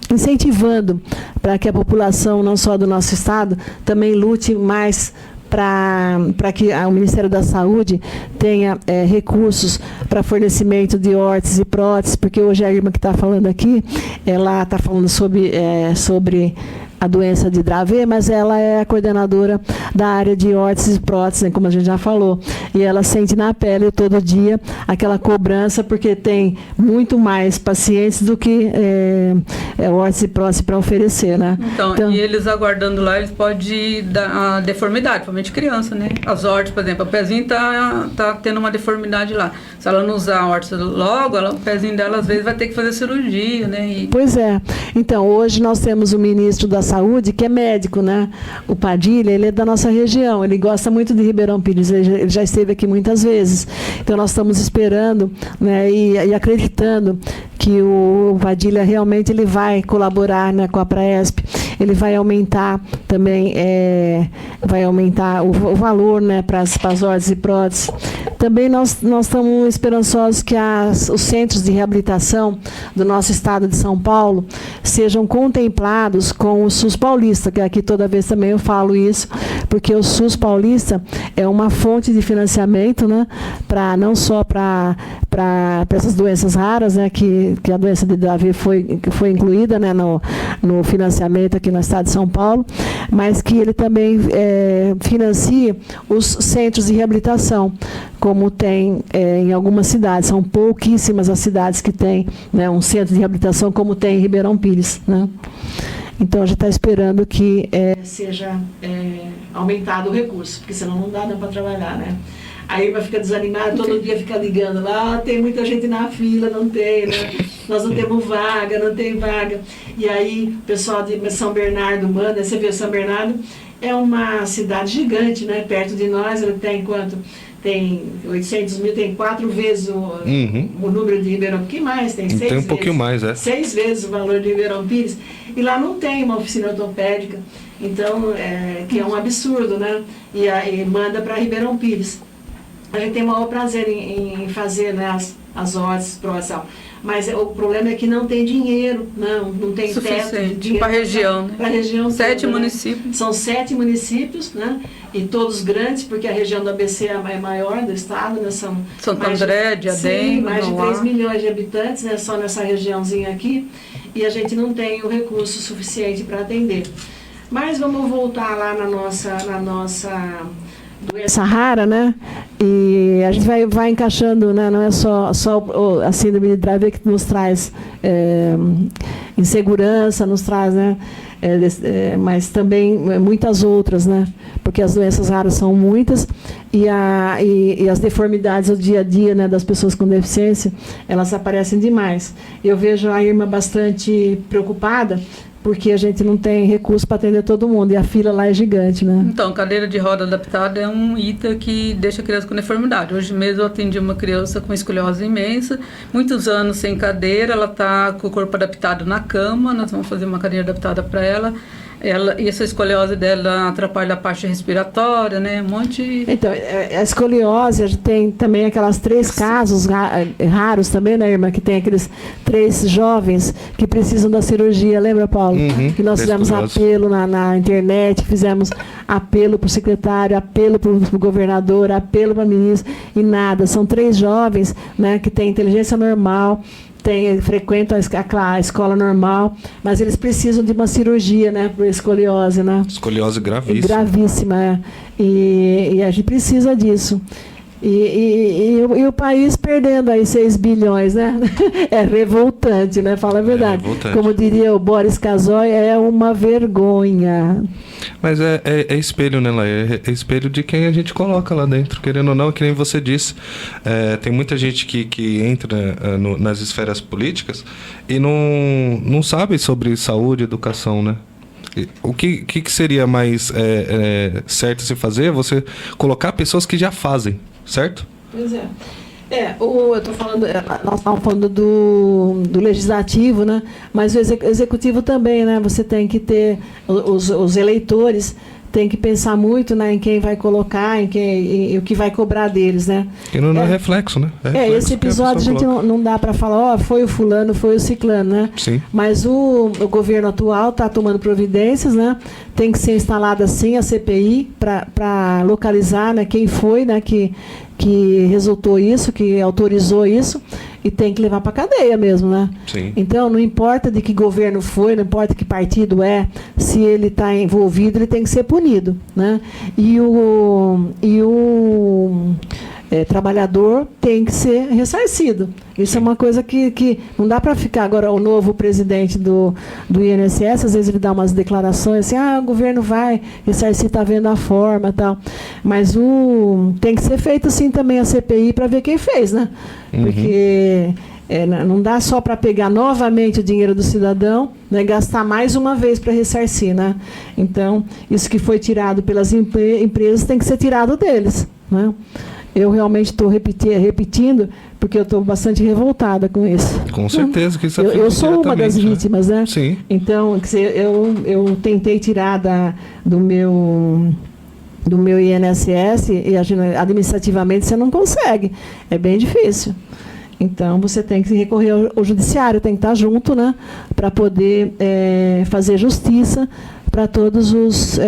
incentivando para que a população, não só do nosso estado, também lute mais para que o Ministério da Saúde tenha recursos para fornecimento de órteses e próteses, porque hoje a irmã que está falando aqui, ela está falando sobre a doença de Dravet, mas ela é a coordenadora da área de órteses e próteses, né, como a gente já falou, e ela sente na pele todo dia aquela cobrança, porque tem muito mais pacientes do que órteses e próteses para oferecer, né? Então, e eles aguardando lá, eles podem dar a deformidade, principalmente criança, né? As órteses, por exemplo, o pezinho tá tendo uma deformidade lá. Se ela não usar a órtese logo, o pezinho dela às vezes vai ter que fazer cirurgia, né? Pois é. Então, hoje nós temos o ministro da Saúde, que é médico, né? O Padilha, ele é da nossa região, ele gosta muito de Ribeirão Pires, ele já esteve aqui muitas vezes. Então, nós estamos esperando, né, e acreditando que o Padilha realmente ele vai colaborar, né, com a Praesp. Ele vai aumentar também, o valor, né, para as órteses e próteses. Também nós estamos esperançosos que os centros de reabilitação do nosso estado de São Paulo sejam contemplados com o SUS paulista, que aqui toda vez também eu falo isso, porque o SUS paulista é uma fonte de financiamento, né, não só para essas doenças raras, né, que a doença de Dravet foi incluída, né, no financiamento aqui no estado de São Paulo, mas que ele também financia os centros de reabilitação, como tem em algumas cidades. São pouquíssimas as cidades que têm, né, um centro de reabilitação como tem em Ribeirão Pires, né? Então, a gente está esperando que seja aumentado o recurso, porque senão não dá para trabalhar, né? A Irma fica desanimada, todo dia fica ligando lá, tem muita gente na fila, não tem, né? Nós não temos vaga, não tem vaga. E aí o pessoal de São Bernardo manda, você vê, São Bernardo é uma cidade gigante, né? Perto de nós, ela tem quanto? Tem 800 mil, tem 4 vezes o número de Ribeirão Pires, mais, tem 6 vezes. Tem um pouquinho mais, 6 vezes o valor de Ribeirão Pires. E lá não tem uma oficina ortopédica, então, que é um absurdo, né? E manda para Ribeirão Pires. A gente tem o maior prazer em fazer, né, as ordens de provação. Mas o problema é que não tem dinheiro, não tem teto. Para a região, né? Para a região 7 toda, municípios. Né? São 7 municípios, né? E todos grandes, porque a região do ABC é a maior do estado, né? São Santo André, Diadema, mais de 3 Mauá. Milhões de habitantes, né? Só nessa regiãozinha aqui. E a gente não tem o recurso suficiente para atender. Mas vamos voltar lá na nossa doença rara, né? E a gente vai encaixando, né? Não é só a síndrome de Dravet que nos traz insegurança, nos traz, né? Mas também muitas outras, né? Porque as doenças raras são muitas e as deformidades do dia a dia, né, das pessoas com deficiência, elas aparecem demais. Eu vejo a Irma bastante preocupada porque a gente não tem recurso para atender todo mundo, e a fila lá é gigante, né? Então, cadeira de roda adaptada é um item que deixa a criança com deformidade. Hoje mesmo eu atendi uma criança com escoliose imensa, muitos anos sem cadeira, ela está com o corpo adaptado na cama, nós vamos fazer uma cadeira adaptada para ela. E essa escoliose dela atrapalha a parte respiratória, né? Um monte... Então, a escoliose, a gente tem também aquelas 3 casos raros também, né, Irma? Que tem aqueles 3 jovens que precisam da cirurgia, lembra, Paulo? Que nós fizemos apelo na internet, fizemos apelo para o secretário, apelo para o governador, apelo para o ministro, e nada. São 3 jovens, né, que têm inteligência normal, frequentam a escola normal, mas eles precisam de uma cirurgia, né, por escoliose, né? Escoliose gravíssima. Gravíssima, e a gente precisa disso. E o país perdendo aí 6 bilhões, né? É revoltante, né? Fala a verdade. Como diria o Boris Casoy, é uma vergonha. Mas é espelho, né, Laia? É espelho de quem a gente coloca lá dentro, querendo ou não, que nem você disse. Tem muita gente que entra nas esferas políticas e não sabe sobre saúde e educação, né? O que seria mais certo se fazer? Você colocar pessoas que já fazem, certo? Pois é. Eu tô falando, nós estávamos falando do legislativo, né? Mas o executivo também, né? Você tem que ter os eleitores, tem que pensar muito, né, em quem vai colocar, em o que vai cobrar deles, né? E não é reflexo, né? Esse episódio a gente não dá para falar, foi o fulano, foi o ciclano, né? Sim. Mas o governo atual está tomando providências, né? Tem que ser instalada sim a CPI para localizar, né, quem foi, né, que resultou isso, que autorizou isso, e tem que levar para a cadeia mesmo, né? Sim. Então, não importa de que governo foi, não importa que partido se ele está envolvido, ele tem que ser punido, né? E o trabalhador tem que ser ressarcido. Isso é uma coisa que não dá para ficar. Agora, o novo presidente do INSS, às vezes ele dá umas declarações assim, o governo vai ressarcir, está vendo a forma e tal. Mas tem que ser feito sim também a CPI para ver quem fez, né? Porque não dá só para pegar novamente o dinheiro do cidadão, né, gastar mais uma vez para ressarcir, né? Então, isso que foi tirado pelas empresas tem que ser tirado deles, né? Eu realmente estou repetindo, porque eu estou bastante revoltada com isso. Com certeza que isso eu sou uma das vítimas, né? Sim. Então, eu tentei tirar do meu INSS e administrativamente você não consegue. É bem difícil. Então, você tem que recorrer ao judiciário, tem que estar junto, né, para poder fazer justiça para todos os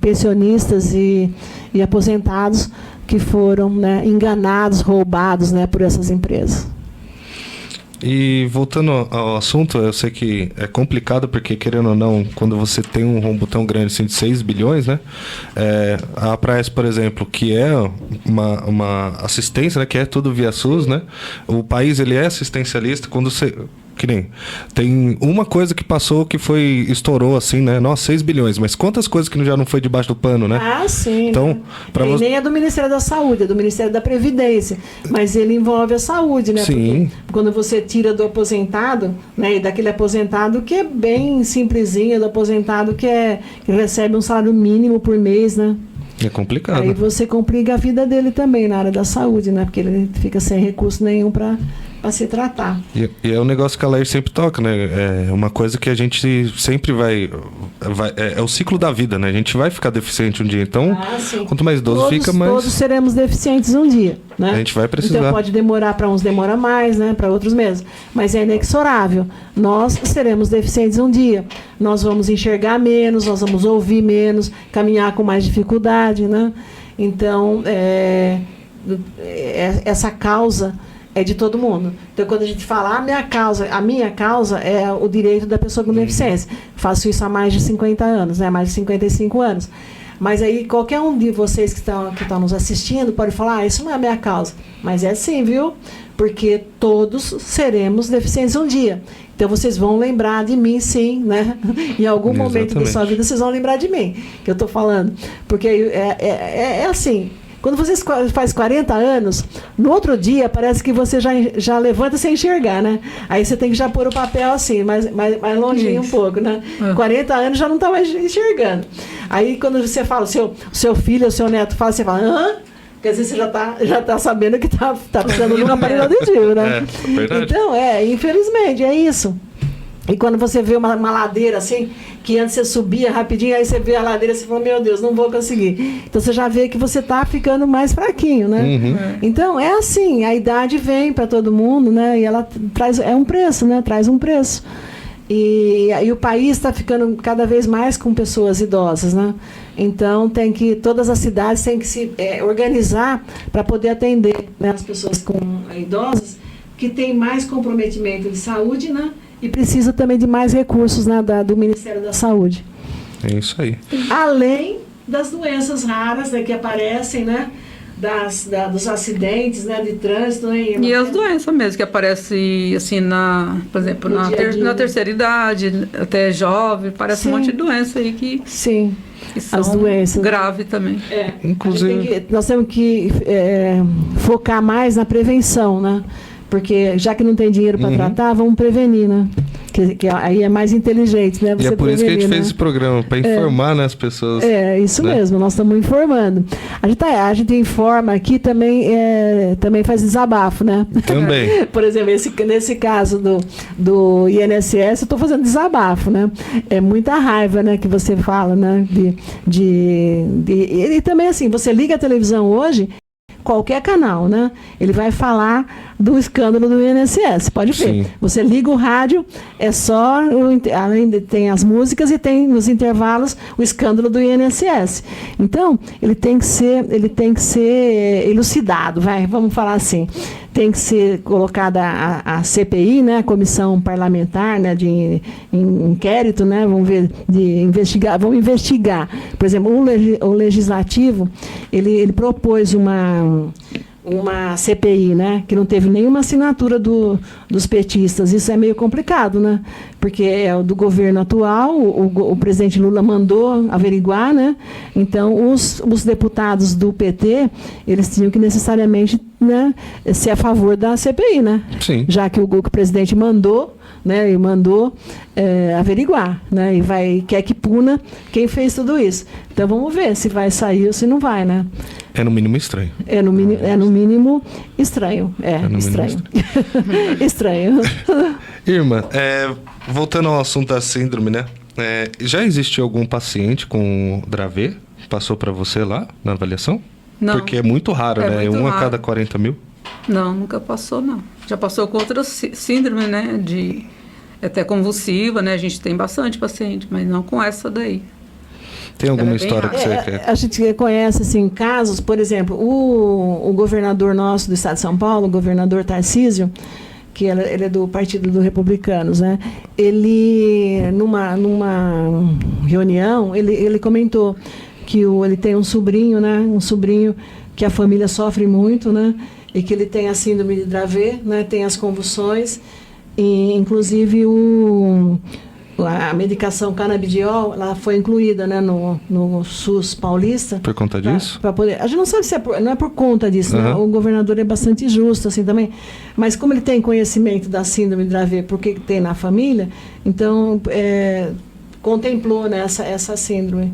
pensionistas e aposentados que foram, né, enganados, roubados, né, por essas empresas. E voltando ao assunto, eu sei que é complicado, porque querendo ou não, quando você tem um rombo tão grande assim de 6 bilhões, né? A Praes, por exemplo, que é uma assistência, né, que é tudo via SUS, né? O país, ele é assistencialista. Quando você que nem tem uma coisa que passou que estourou assim, né? Nossa, 6 bilhões, mas quantas coisas que já não foi debaixo do pano, né? Ah, sim. Então, né? para você... Nem é do Ministério da Saúde, é do Ministério da Previdência, mas ele envolve a saúde, né? Sim. Porque quando você tira do aposentado, né, e daquele aposentado que é bem simplesinho, do aposentado que recebe um salário mínimo por mês, né? É complicado. Aí você complica a vida dele também na área da saúde, né? Porque ele fica sem recurso nenhum para se tratar. E é um negócio que a Laís sempre toca, né? É uma coisa que a gente sempre vai é o ciclo da vida, né? A gente vai ficar deficiente um dia. Então, quanto mais idoso fica, mais... Todos seremos deficientes um dia, né? A gente vai precisar. Então pode demorar, para uns demora mais, né? Para outros meses. Mas é inexorável. Nós seremos deficientes um dia. Nós vamos enxergar menos, nós vamos ouvir menos, caminhar com mais dificuldade, né? Então, essa causa é de todo mundo. Então, quando a gente fala a minha causa é o direito da pessoa com deficiência. Faço isso há mais de 50 anos, né? Mais de 55 anos. Mas aí, qualquer um de vocês que estão nos assistindo pode falar, isso não é a minha causa. Mas é sim, viu? Porque todos seremos deficientes um dia. Então, vocês vão lembrar de mim, sim, né? Em algum momento da sua vida, vocês vão lembrar de mim, que eu estou falando. Porque é assim... Quando você faz 40 anos, no outro dia parece que você já levanta sem enxergar, né? Aí você tem que já pôr o papel assim, mais longinho um pouco, né? 40 anos já não está mais enxergando. Aí quando você fala, o seu filho, o seu neto fala, você fala, hã? Quer dizer, você já tá sabendo que tá precisando de um aparelho auditivo, né? É verdade. Então, infelizmente, é isso. E quando você vê uma ladeira assim, que antes você subia rapidinho, aí você vê a ladeira e você fala, meu Deus, não vou conseguir. Então você já vê que você está ficando mais fraquinho, né? Uhum. Então é assim, a idade vem para todo mundo, né? E ela traz um preço, né? Traz um preço. E o país está ficando cada vez mais com pessoas idosas, né? Então todas as cidades têm que se organizar para poder atender, né, as pessoas idosas que têm mais comprometimento de saúde, né? E precisa também de mais recursos, né, do Ministério da Saúde. É isso aí. Além das doenças raras, né, que aparecem, né, dos acidentes, né, de trânsito. Né, e as doenças mesmo, que aparecem, assim, por exemplo, na terceira idade, até jovem, parece um monte de doença aí que são as doenças graves também. Inclusive... Nós temos que focar mais na prevenção, né? Porque já que não tem dinheiro para tratar, vamos prevenir, né? Que aí é mais inteligente, né? Você e é por isso que a gente fez esse programa, para informar, né, as pessoas. Isso, né? Mesmo, nós estamos informando. A gente informa aqui também faz desabafo, né? Também. Por exemplo, nesse caso do INSS, eu estou fazendo desabafo, né? É muita raiva, né, que você fala, né? E também, assim, você liga a televisão hoje, qualquer canal, né? Ele vai falar do escândalo do INSS, pode ver. Sim. Você liga o rádio, além tem as músicas e tem nos intervalos o escândalo do INSS. Então, ele tem que ser elucidado, vamos falar assim. Tem que ser colocada a CPI, né, a comissão parlamentar, né, de inquérito, né, vamos investigar. Por exemplo, o legislativo, ele propôs uma CPI, né, que não teve nenhuma assinatura dos petistas. Isso é meio complicado, né, porque é o do governo atual, o presidente Lula mandou averiguar, né, então os deputados do PT, eles tinham que necessariamente, né, ser a favor da CPI, né? Sim. Já que o presidente mandou, né, e mandou averiguar, né, e quer que puna quem fez tudo isso. Então vamos ver se vai sair ou se não vai, né? É no mínimo estranho. É no mínimo estranho. Estranho. Estranho. Irmã, voltando ao assunto da síndrome, né? Já existiu algum paciente com Dravet? Passou para você lá na avaliação? Não. Porque é muito raro, né? Muito a raro. cada 40 mil? Não, nunca passou, não. Já passou com outras síndromes, né? Até convulsiva, né? A gente tem bastante paciente, mas não com essa daí. Tem alguma história que você quer? A gente conhece, assim, casos, por exemplo, o governador nosso do estado de São Paulo, o governador Tarcísio, que ele é do Partido dos Republicanos, né? Ele, numa reunião, ele comentou que ele tem um sobrinho, né? Um sobrinho que a família sofre muito, né? E que ele tem a síndrome de Dravet, né? Tem as convulsões E, inclusive, a medicação canabidiol, ela foi incluída, né, no SUS paulista. Por conta disso? Pra poder, a gente não sabe se não é por conta disso, né? O governador é bastante justo assim também, mas como ele tem conhecimento da síndrome de Dravet, porque tem na família, então contemplou, né, essa síndrome.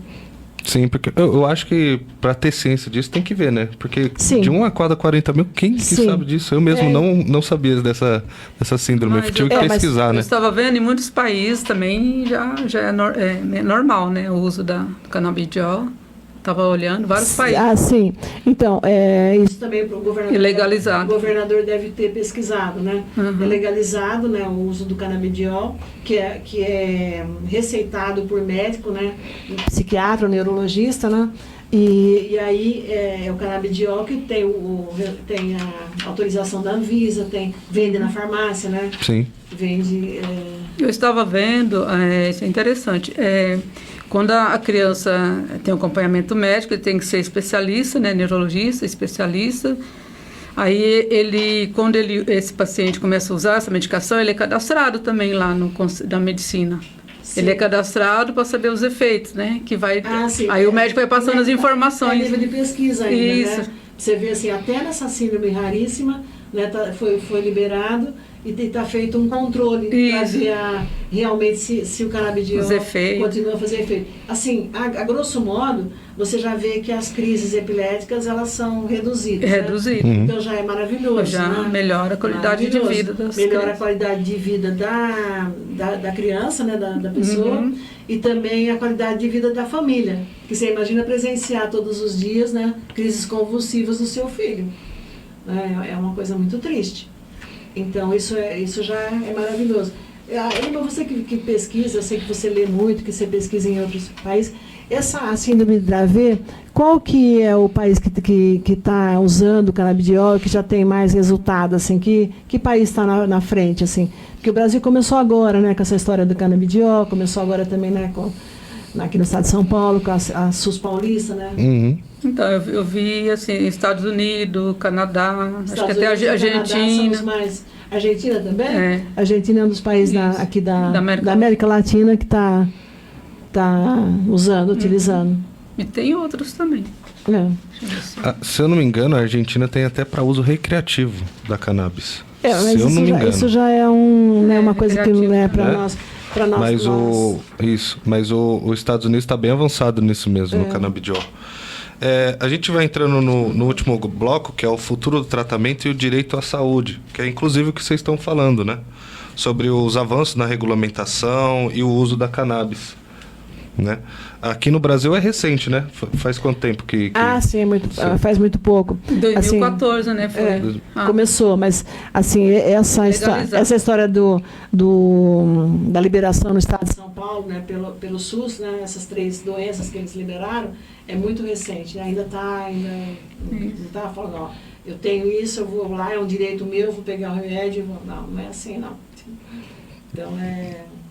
Sim, porque eu acho que para ter ciência disso tem que ver, né? Porque de 1 a cada 40 mil, quem que sabe disso? Eu mesmo não sabia dessa síndrome, eu tive que pesquisar, né? Eu estava vendo, em muitos países também já é normal, né? O uso do canabidiol. Estava olhando, vários países. Ah, sim. Então, isso também para o governador. E legalizado. O governador deve ter pesquisado, né? É legalizado, né, o uso do canabidiol, que é receitado por médico, né? Psiquiatra, neurologista, né? E aí é o canabidiol que tem a autorização da Anvisa, vende na farmácia, né? Sim. Vende. Eu estava vendo, isso é interessante. Quando a criança tem um acompanhamento médico, ele tem que ser especialista, né, neurologista, especialista. Aí quando esse paciente começa a usar essa medicação, ele é cadastrado também lá da medicina. Sim. Ele é cadastrado para saber os efeitos, né? Que vai. Aí o médico vai passando as informações. É nível de pesquisa ainda, isso. Né? Você vê assim, até nessa síndrome raríssima, né, foi liberado. E está feito um controle para ver realmente se o canabidiol continua a fazer efeito. Assim, a grosso modo, você já vê que as crises epiléticas, elas são reduzidas. Reduzidas. Né? Então já é maravilhoso. Já melhora a qualidade de vida das crianças. Melhora a qualidade de vida da criança, né, da pessoa, e também a qualidade de vida da família. Porque você imagina presenciar todos os dias, né, crises convulsivas do seu filho. É uma coisa muito triste. Então, isso já é maravilhoso. Emma, você que pesquisa, eu sei que você lê muito, que você pesquisa em outros países, essa síndrome de Dravet, qual que é o país que está usando o canabidiol, que já tem mais resultado, assim, que país está na frente, assim? Porque o Brasil começou agora, né, com essa história do canabidiol, começou agora também, né, aqui no estado de São Paulo, com a SUS paulista, né? Então, eu vi, assim, Estados Unidos, Canadá, acho que até a Argentina. Argentina também? A Argentina é um dos países aqui da América Latina que está utilizando. E tem outros também. Se eu não me engano, a Argentina tem até para uso recreativo da cannabis. Mas isso já é uma coisa que não é para nós. Mas os Estados Unidos está bem avançado nisso mesmo, no canabidiol. A gente vai entrando no último bloco, que é o futuro do tratamento e o direito à saúde, que é inclusive o que vocês estão falando, né? Sobre os avanços na regulamentação e o uso da cannabis, né? Aqui no Brasil é recente, né? Faz quanto tempo que... sim, faz muito pouco. 2014, assim, né? Começou, mas assim, essa história da liberação no estado de São Paulo, né, pelo SUS, né, essas 3 doenças que eles liberaram, é muito recente, né? Ainda não está falando, ó, eu tenho isso, eu vou lá, é um direito meu, vou pegar o remédio, não é assim, não. Então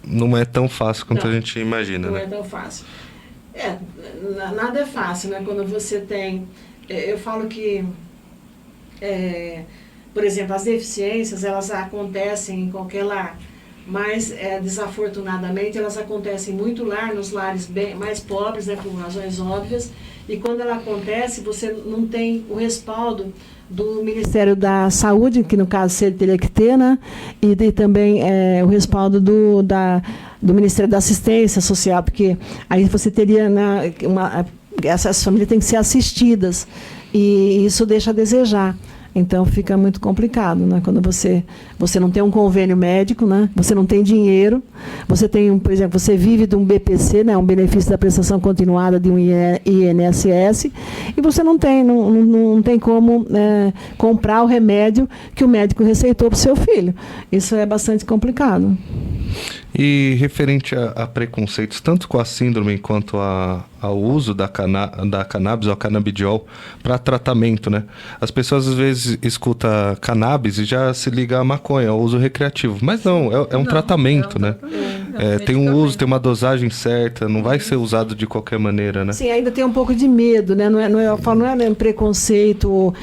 não é tão fácil quanto a gente imagina, não né? É tão fácil. Nada é fácil, né? Quando você tem... Eu falo que, por exemplo, as deficiências, elas acontecem em qualquer lar, mas, desafortunadamente, elas acontecem muito nos lares mais pobres, né, por razões óbvias, e quando ela acontece, você não tem o respaldo do Ministério da Saúde, que no caso ele teria que ter, né? E também o respaldo do Ministério da Assistência Social, porque aí você teria essas famílias têm que ser assistidas, e isso deixa a desejar. Então fica muito complicado, né? Quando você não tem um convênio médico, né? Você não tem dinheiro, você tem, por exemplo, você vive de um BPC, né? Um benefício da prestação continuada de um INSS, e você não tem como comprar o remédio que o médico receitou para o seu filho. Isso é bastante complicado. E referente a preconceitos, tanto com a síndrome quanto ao uso da cannabis, ou canabidiol, para tratamento, né? As pessoas às vezes escutam cannabis e já se liga à maconha, ao uso recreativo. Mas não, é um tratamento, né? Tem um uso, tem uma dosagem certa, não vai ser usado de qualquer maneira, né? Sim, ainda tem um pouco de medo, né? Não é preconceito,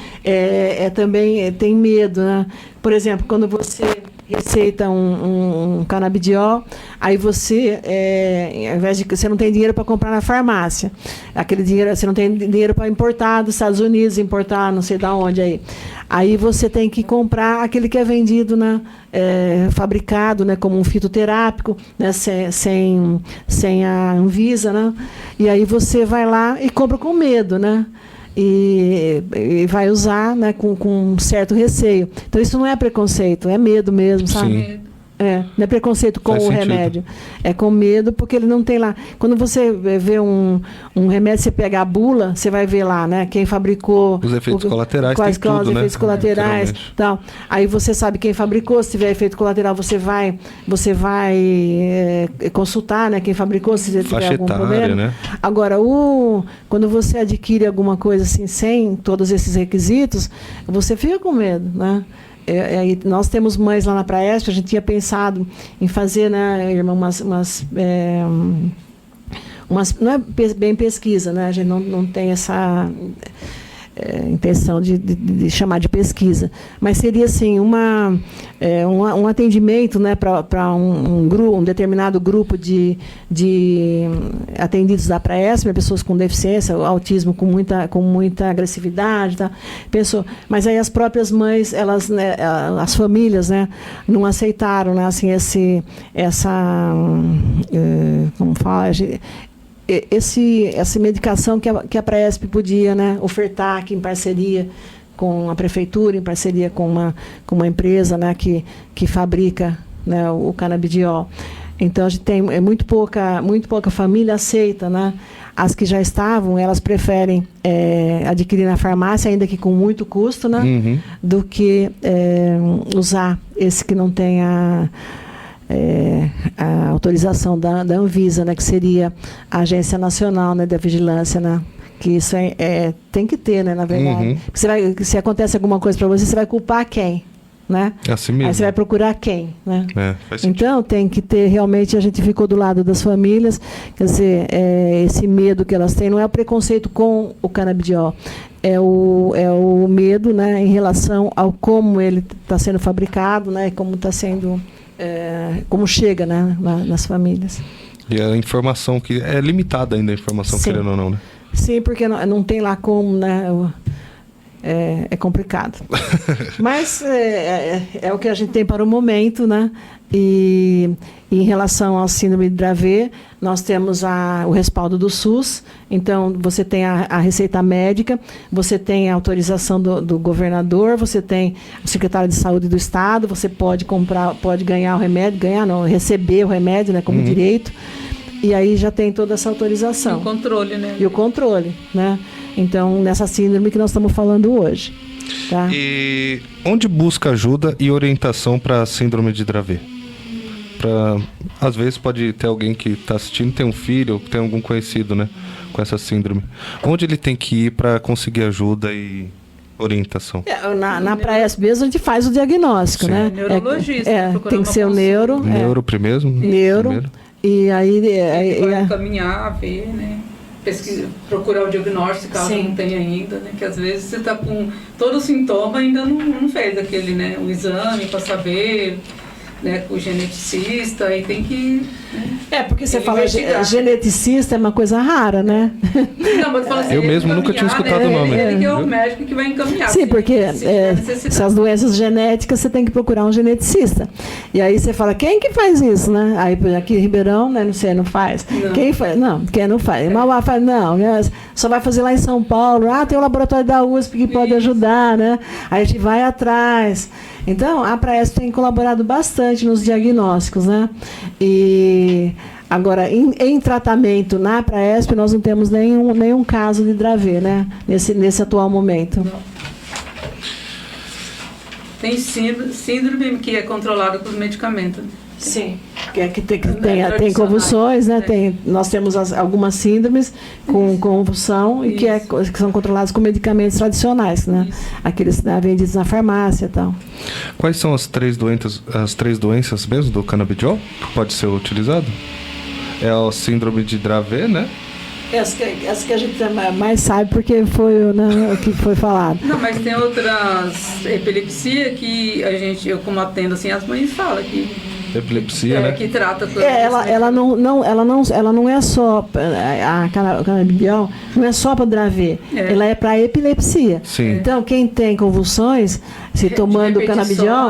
também tem medo, né? Por exemplo, quando você receita um canabidiol, aí você, ao invés de você não tem dinheiro para comprar na farmácia, aquele dinheiro, você não tem dinheiro para importar dos Estados Unidos, importar não sei da onde aí você tem que comprar aquele que é vendido, né, fabricado, né, como um fitoterápico, né, sem a Anvisa, né, e aí você vai lá e compra com medo, né, e vai usar, né, com um certo receio. Então isso não é preconceito, é medo mesmo, sabe? Sim. Não é preconceito com Faz o sentido. remédio. É com medo, porque ele não tem lá. Quando você vê um remédio, você pega a bula, você vai ver lá, né? Quem fabricou. Os efeitos colaterais, quais tem são tudo, os né? efeitos colaterais. Literalmente. Tal. Aí você sabe quem fabricou. Se tiver efeito colateral, você vai consultar, né? Quem fabricou, se tiver Faixa algum etária, problema. né? Agora, quando você adquire alguma coisa assim, sem todos esses requisitos, você fica com medo, né? Nós temos mães lá na Praesp, a gente tinha pensado em fazer, né, irmã, umas não é bem pesquisa, né? A gente não tem essa intenção de chamar de pesquisa, mas seria assim um atendimento, né, para um determinado grupo de atendidos da Praesp, pessoas com deficiência, autismo com muita agressividade, tá? Mas aí as próprias mães, elas, né, as famílias, né, não aceitaram, né, assim, como fala, essa medicação que a Praesp podia, né, ofertar aqui em parceria com a prefeitura, em parceria com uma empresa, né, que fabrica, né, o canabidiol. Então a gente tem muito pouca família aceita, né? As que já estavam, elas preferem adquirir na farmácia, ainda que com muito custo, né, do que usar esse que não tem a autorização da Anvisa, né, que seria a Agência Nacional, né, da Vigilância, né, que isso tem que ter, né, na verdade. Se acontece alguma coisa para você vai culpar quem? Né? É assim mesmo. Aí você vai procurar quem? Né? Faz sentido. Então, tem que ter, realmente, a gente ficou do lado das famílias, quer dizer, esse medo que elas têm não é o preconceito com o canabidiol, é o medo, né, em relação ao como ele está sendo fabricado, né, como está sendo... como chega, né, nas famílias. E a informação que é limitada ainda, a informação, Sim. querendo ou não, né? Sim, porque não tem lá como, né? É complicado. Mas é o que a gente tem para o momento, né? E em relação ao síndrome de Dravet, nós temos o respaldo do SUS. Então, você tem a receita médica, você tem a autorização do governador, você tem o secretário de saúde do estado, você pode ganhar o remédio, receber o remédio, né, como direito. E aí já tem toda essa autorização. E o controle, né? E o controle, né? Então, nessa síndrome que nós estamos falando hoje. Tá? E onde busca ajuda e orientação para a síndrome de Dravet? Às vezes pode ter alguém que está assistindo, tem um filho, tem algum conhecido, né, com essa síndrome. Onde ele tem que ir para conseguir ajuda e orientação? Na Praesp mesmo a gente faz o diagnóstico, Sim. né? Neurologista. Tem que ser o neuro. Neuro primeiro? Neuro. E aí... vai encaminhar, ver, né? Procurar o diagnóstico, caso Sim. não tenha ainda, né? Que às vezes você está com todo o sintoma e ainda não fez aquele, né? O exame para saber, né? Com o geneticista, e tem que... Né? Porque você fala investigar. geneticista é uma coisa rara, né? Não, mas fala assim, Eu ele mesmo nunca tinha encaminhar, escutado o nome. Ele que é o médico que vai encaminhar. Sim, porque tiver necessidade. essas doenças genéticas você tem que procurar um geneticista. E aí você fala, quem que faz isso, né? Aí aqui em Ribeirão, né, não sei, não faz. Não. Quem faz? Não, quem não faz. Mauá faz, não, né? Só vai fazer lá em São Paulo. Tem o laboratório da USP que pode ajudar, né? Aí a gente vai atrás. Então, a Praesp tem colaborado bastante nos diagnósticos, né? E agora, em tratamento na Praesp, nós não temos nenhum caso de Dravet, né? Nesse atual momento. Não. Tem síndrome que é controlada por medicamento. Sim. Tem convulsões, né? Nós temos algumas síndromes com convulsão e que são controladas com medicamentos tradicionais, né? Isso. Aqueles vendidos na farmácia e tal. Quais são as três doenças mesmo do canabidiol que pode ser utilizado? É a síndrome de Dravet, né? Essa que a gente mais sabe porque foi o que foi falado. Não, mas tem outras epilepsia que eu como atendo assim, as mães falam que Epilepsia, né? que trata tudo Ela não é só a canabidiol, não é só para Dravet, ela é para epilepsia. Sim. Então quem tem convulsões, se tomando canabidiol,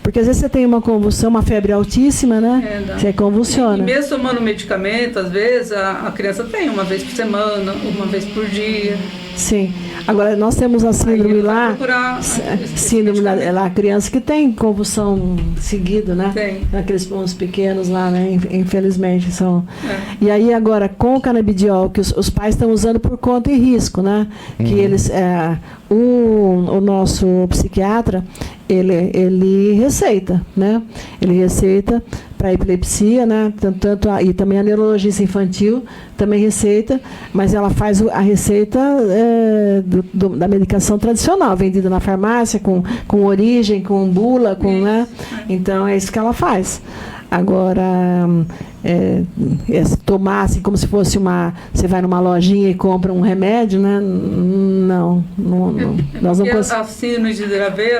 porque às vezes você tem uma convulsão, uma febre altíssima, né? Você convulsiona. E mesmo tomando medicamento, às vezes a criança tem uma vez por semana, uma vez por dia. Sim. Agora, nós temos a síndrome lá, síndrome lá, a criança que tem convulsão seguida, né? Tem. Aqueles pontos pequenos lá, né? Infelizmente são. E aí agora, com o canabidiol, que os pais estão usando por conta e risco, né? Que eles, o nosso psiquiatra, ele receita, né? Ele receita para epilepsia, né? E também a neurologista infantil também receita, mas ela faz a receita da medicação tradicional, vendida na farmácia, com origem, com bula, né? Então é isso que ela faz. Agora, tomar assim como se fosse você vai numa lojinha e compra um remédio, né? Não nós não conseguimos. A síndrome de Dravet,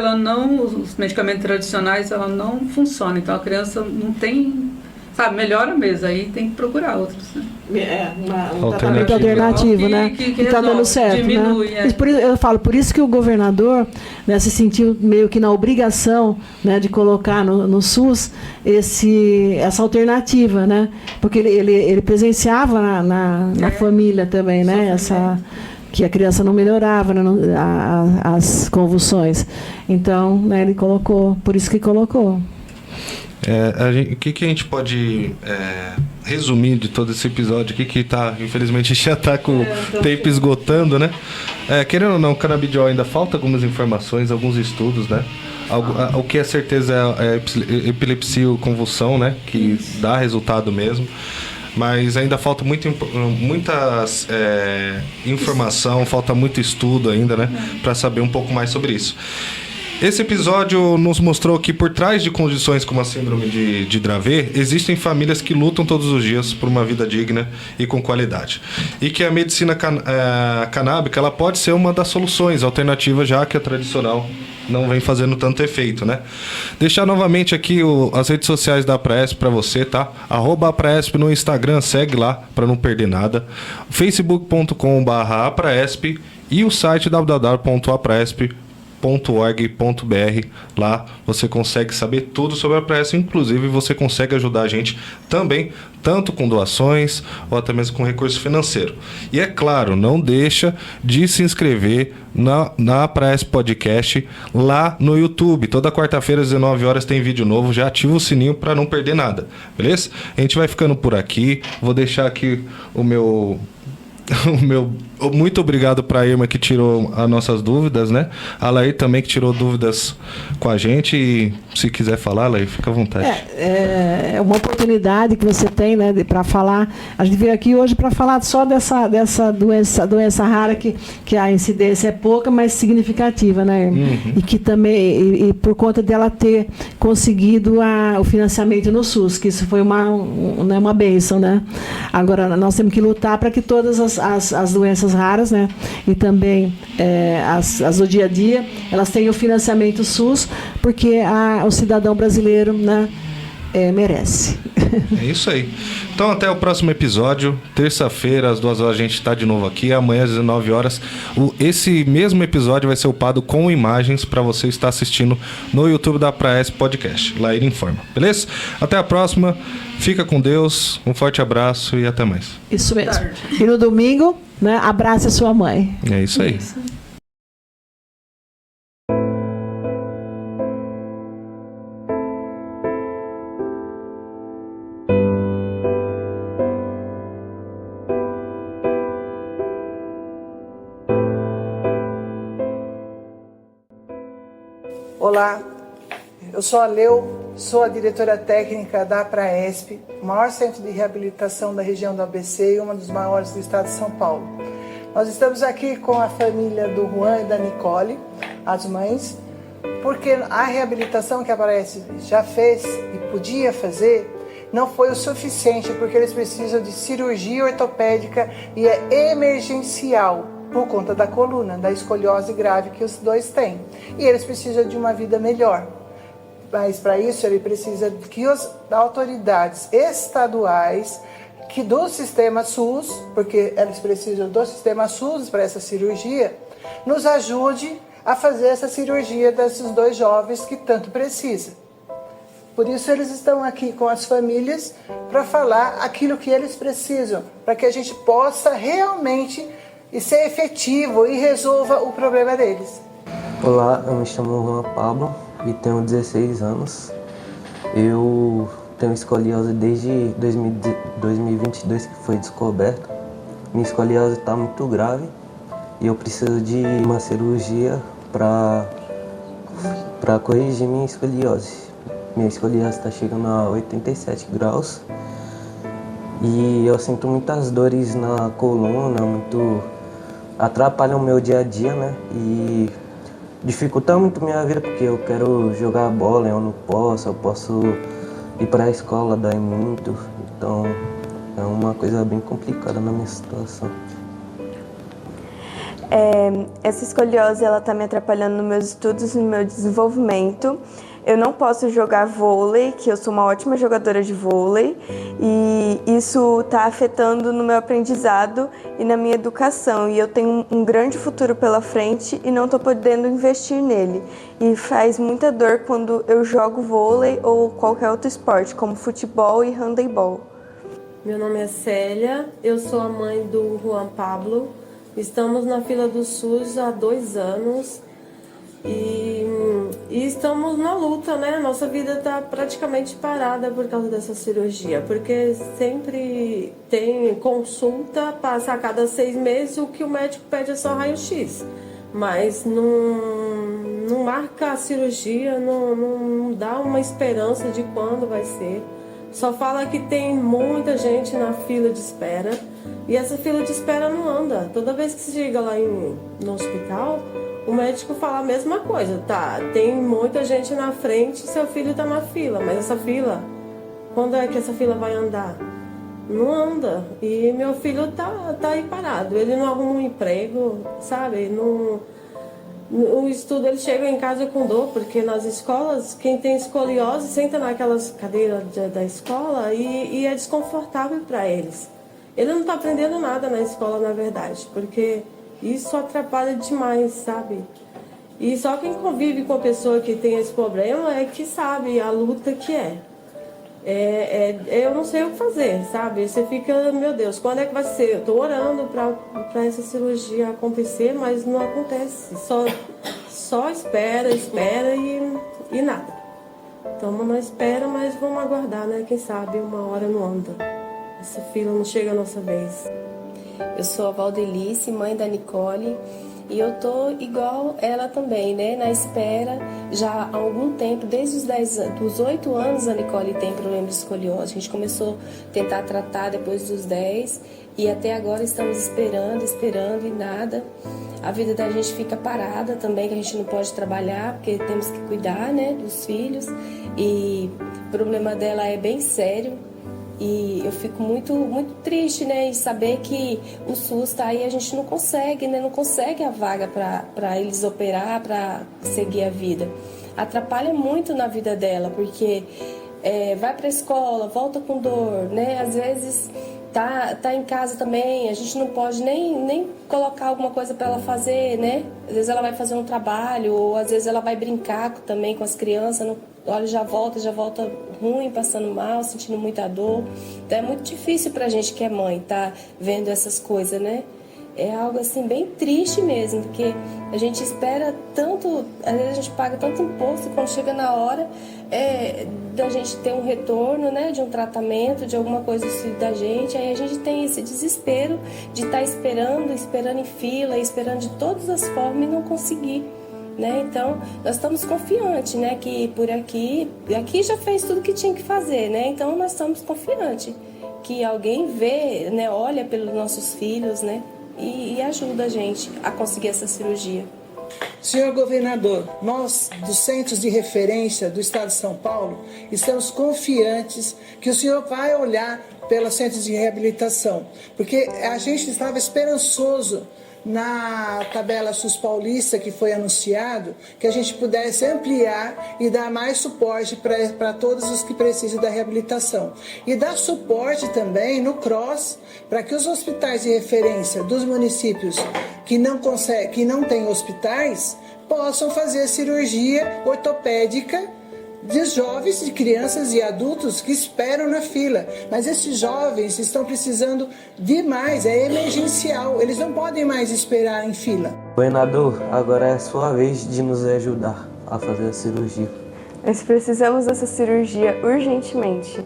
os medicamentos tradicionais, ela não funciona. Então a criança não tem, sabe, melhora mesmo. Aí tem que procurar outros, né? Um tratamento alternativo, né? Que está dando certo, diminui, né? Eu falo, por isso que o governador, né, se sentiu meio que na obrigação, né, de colocar no SUS essa alternativa, né? Porque ele presenciava na família também, né? Que a criança não melhorava, né, as convulsões. Então, né, ele colocou, por isso que colocou. O que a gente pode resumir de todo esse episódio aqui, que infelizmente já está com o tempo esgotando, né? Querendo ou não, o canabidiol ainda falta algumas informações, alguns estudos, né? O que é certeza é epilepsia ou convulsão, né? Que dá resultado mesmo. Mas ainda falta muita informação, falta muito estudo ainda, né? Para saber um pouco mais sobre isso. Esse episódio nos mostrou que por trás de condições como a síndrome de Dravet, existem famílias que lutam todos os dias por uma vida digna e com qualidade. E que a medicina canábica ela pode ser uma das soluções alternativas, já que a tradicional não vem fazendo tanto efeito, né? Deixar novamente aqui as redes sociais da Apraesp para você, tá? @Apraesp no Instagram, segue lá para não perder nada. facebook.com/Apraesp e o site www.apraesp.org.br. Lá você consegue saber tudo sobre a Apraesp, inclusive você consegue ajudar a gente também, tanto com doações ou até mesmo com recurso financeiro. E é claro, não deixa de se inscrever na Apraesp Podcast lá no YouTube. Toda quarta-feira às 19 horas tem vídeo novo, já ativa o sininho para não perder nada, beleza? A gente vai ficando por aqui, vou deixar aqui o meu muito obrigado para a Irma que tirou as nossas dúvidas, né? A Lair também que tirou dúvidas com a gente, e se quiser falar, Lair, fica à vontade. É uma oportunidade que você tem, né, para falar. A gente veio aqui hoje para falar só dessa doença rara que a incidência é pouca, mas significativa, né, Irma? E que também, e por conta dela ter conseguido o financiamento no SUS, que isso foi uma bênção, né? Agora, nós temos que lutar para que todas as doenças raras, né, e também as do dia a dia, elas têm o financiamento SUS, porque o cidadão brasileiro, né, merece. É isso aí. Então até o próximo episódio, terça-feira às 2 horas a gente está de novo aqui, amanhã às 19 horas esse mesmo episódio vai ser upado com imagens para você estar assistindo no YouTube da Apraesp Podcast. Lá ele informa, beleza? Até a próxima, fica com Deus, um forte abraço e até mais. Isso mesmo. E no domingo, né, abrace a sua mãe. É isso aí. Olá, eu sou a Leu, sou a diretora técnica da Apraesp, o maior centro de reabilitação da região do ABC e uma dos maiores do estado de São Paulo. Nós estamos aqui com a família do Juan e da Nicole, as mães, porque a reabilitação que a Apraesp já fez e podia fazer, não foi o suficiente, porque eles precisam de cirurgia ortopédica e é emergencial por conta da coluna, da escoliose grave que os dois têm. E eles precisam de uma vida melhor. Mas para isso ele precisa que as autoridades estaduais, que do sistema SUS, porque eles precisam do sistema SUS para essa cirurgia, nos ajude a fazer essa cirurgia desses dois jovens que tanto precisam. Por isso eles estão aqui com as famílias para falar aquilo que eles precisam, para que a gente possa realmente ser efetivo e resolva o problema deles. Olá, eu me chamo Juan Pablo e tenho 16 anos. Eu tenho escoliose desde 2022 que foi descoberta. Minha escoliose está muito grave e eu preciso de uma cirurgia para corrigir minha escoliose. Minha escoliose está chegando a 87 graus e eu sinto muitas dores na coluna, atrapalham o meu dia a dia, né? E dificulta muito minha vida, porque eu quero jogar bola, eu não posso, eu posso ir para a escola, dói muito. Então é uma coisa bem complicada na minha situação. Essa escoliose ela está me atrapalhando nos meus estudos e no meu desenvolvimento. Eu não posso jogar vôlei, que eu sou uma ótima jogadora de vôlei, e isso está afetando no meu aprendizado e na minha educação. E eu tenho um grande futuro pela frente e não estou podendo investir nele. E faz muita dor quando eu jogo vôlei ou qualquer outro esporte, como futebol e handebol. Meu nome é Célia, eu sou a mãe do Juan Pablo. Estamos na fila do SUS há 2 anos. E estamos na luta, né? Nossa vida está praticamente parada por causa dessa cirurgia, porque sempre tem consulta, passa a cada 6 meses, o que o médico pede é só raio-x, mas não marca a cirurgia, não dá uma esperança de quando vai ser. Só fala que tem muita gente na fila de espera e essa fila de espera não anda. Toda vez que se chega lá no hospital, o médico fala a mesma coisa, tá? Tem muita gente na frente, seu filho tá na fila, mas essa fila, quando é que essa fila vai andar? Não anda. E meu filho tá aí parado, ele não arruma um emprego, sabe? O estudo, ele chega em casa com dor, porque nas escolas, quem tem escoliose senta naquelas cadeiras da escola e é desconfortável para eles. Ele não tá aprendendo nada na escola, na verdade, porque isso atrapalha demais, sabe? E só quem convive com a pessoa que tem esse problema é que sabe a luta que é. Eu não sei o que fazer, sabe? Você fica, meu Deus, quando é que vai ser? Eu tô orando para essa cirurgia acontecer, mas não acontece. Só espera e nada. Então, mamãe espera, mas vamos aguardar, né? Quem sabe uma hora não anda. Essa fila não chega a nossa vez. Eu sou a Valdelice, mãe da Nicole, e eu tô igual ela também, né? Na espera já há algum tempo, desde dos 8 anos a Nicole tem problema de escoliose. A gente começou a tentar tratar depois dos 10 e até agora estamos esperando e nada. A vida da gente fica parada também, que a gente não pode trabalhar, porque temos que cuidar, né, dos filhos. E o problema dela é bem sério. E eu fico muito, muito triste, né, em saber que o SUS está aí, a gente não consegue, né, não consegue a vaga para eles operar, para seguir a vida. Atrapalha muito na vida dela, porque vai para a escola, volta com dor, né, às vezes tá em casa também, a gente não pode nem colocar alguma coisa para ela fazer, né, às vezes ela vai fazer um trabalho, ou às vezes ela vai brincar também com as crianças, olha, já volta ruim, passando mal, sentindo muita dor. Então é muito difícil pra gente que é mãe tá vendo essas coisas, né? É algo assim bem triste mesmo, porque a gente espera tanto, às vezes a gente paga tanto imposto, quando chega na hora da gente ter um retorno, né, de um tratamento, de alguma coisa da gente, aí a gente tem esse desespero de estar esperando em fila, esperando de todas as formas e não conseguir. Né? Então, nós estamos confiantes, né, que por aqui já fez tudo que tinha que fazer, né? Então, nós estamos confiantes que alguém vê, né, olha pelos nossos filhos, né, e ajuda a gente a conseguir essa cirurgia. Senhor governador, nós dos centros de referência do Estado de São Paulo estamos confiantes que o senhor vai olhar pelos centros de reabilitação, porque a gente estava esperançoso na tabela SUS paulista que foi anunciado, que a gente pudesse ampliar e dar mais suporte para todos os que precisam da reabilitação. E dar suporte também no CROSS, para que os hospitais de referência dos municípios que não têm hospitais, possam fazer cirurgia ortopédica de jovens, de crianças e adultos que esperam na fila. Mas esses jovens estão precisando demais, é emergencial, eles não podem mais esperar em fila. Governador, agora é a sua vez de nos ajudar a fazer a cirurgia. Nós precisamos dessa cirurgia urgentemente.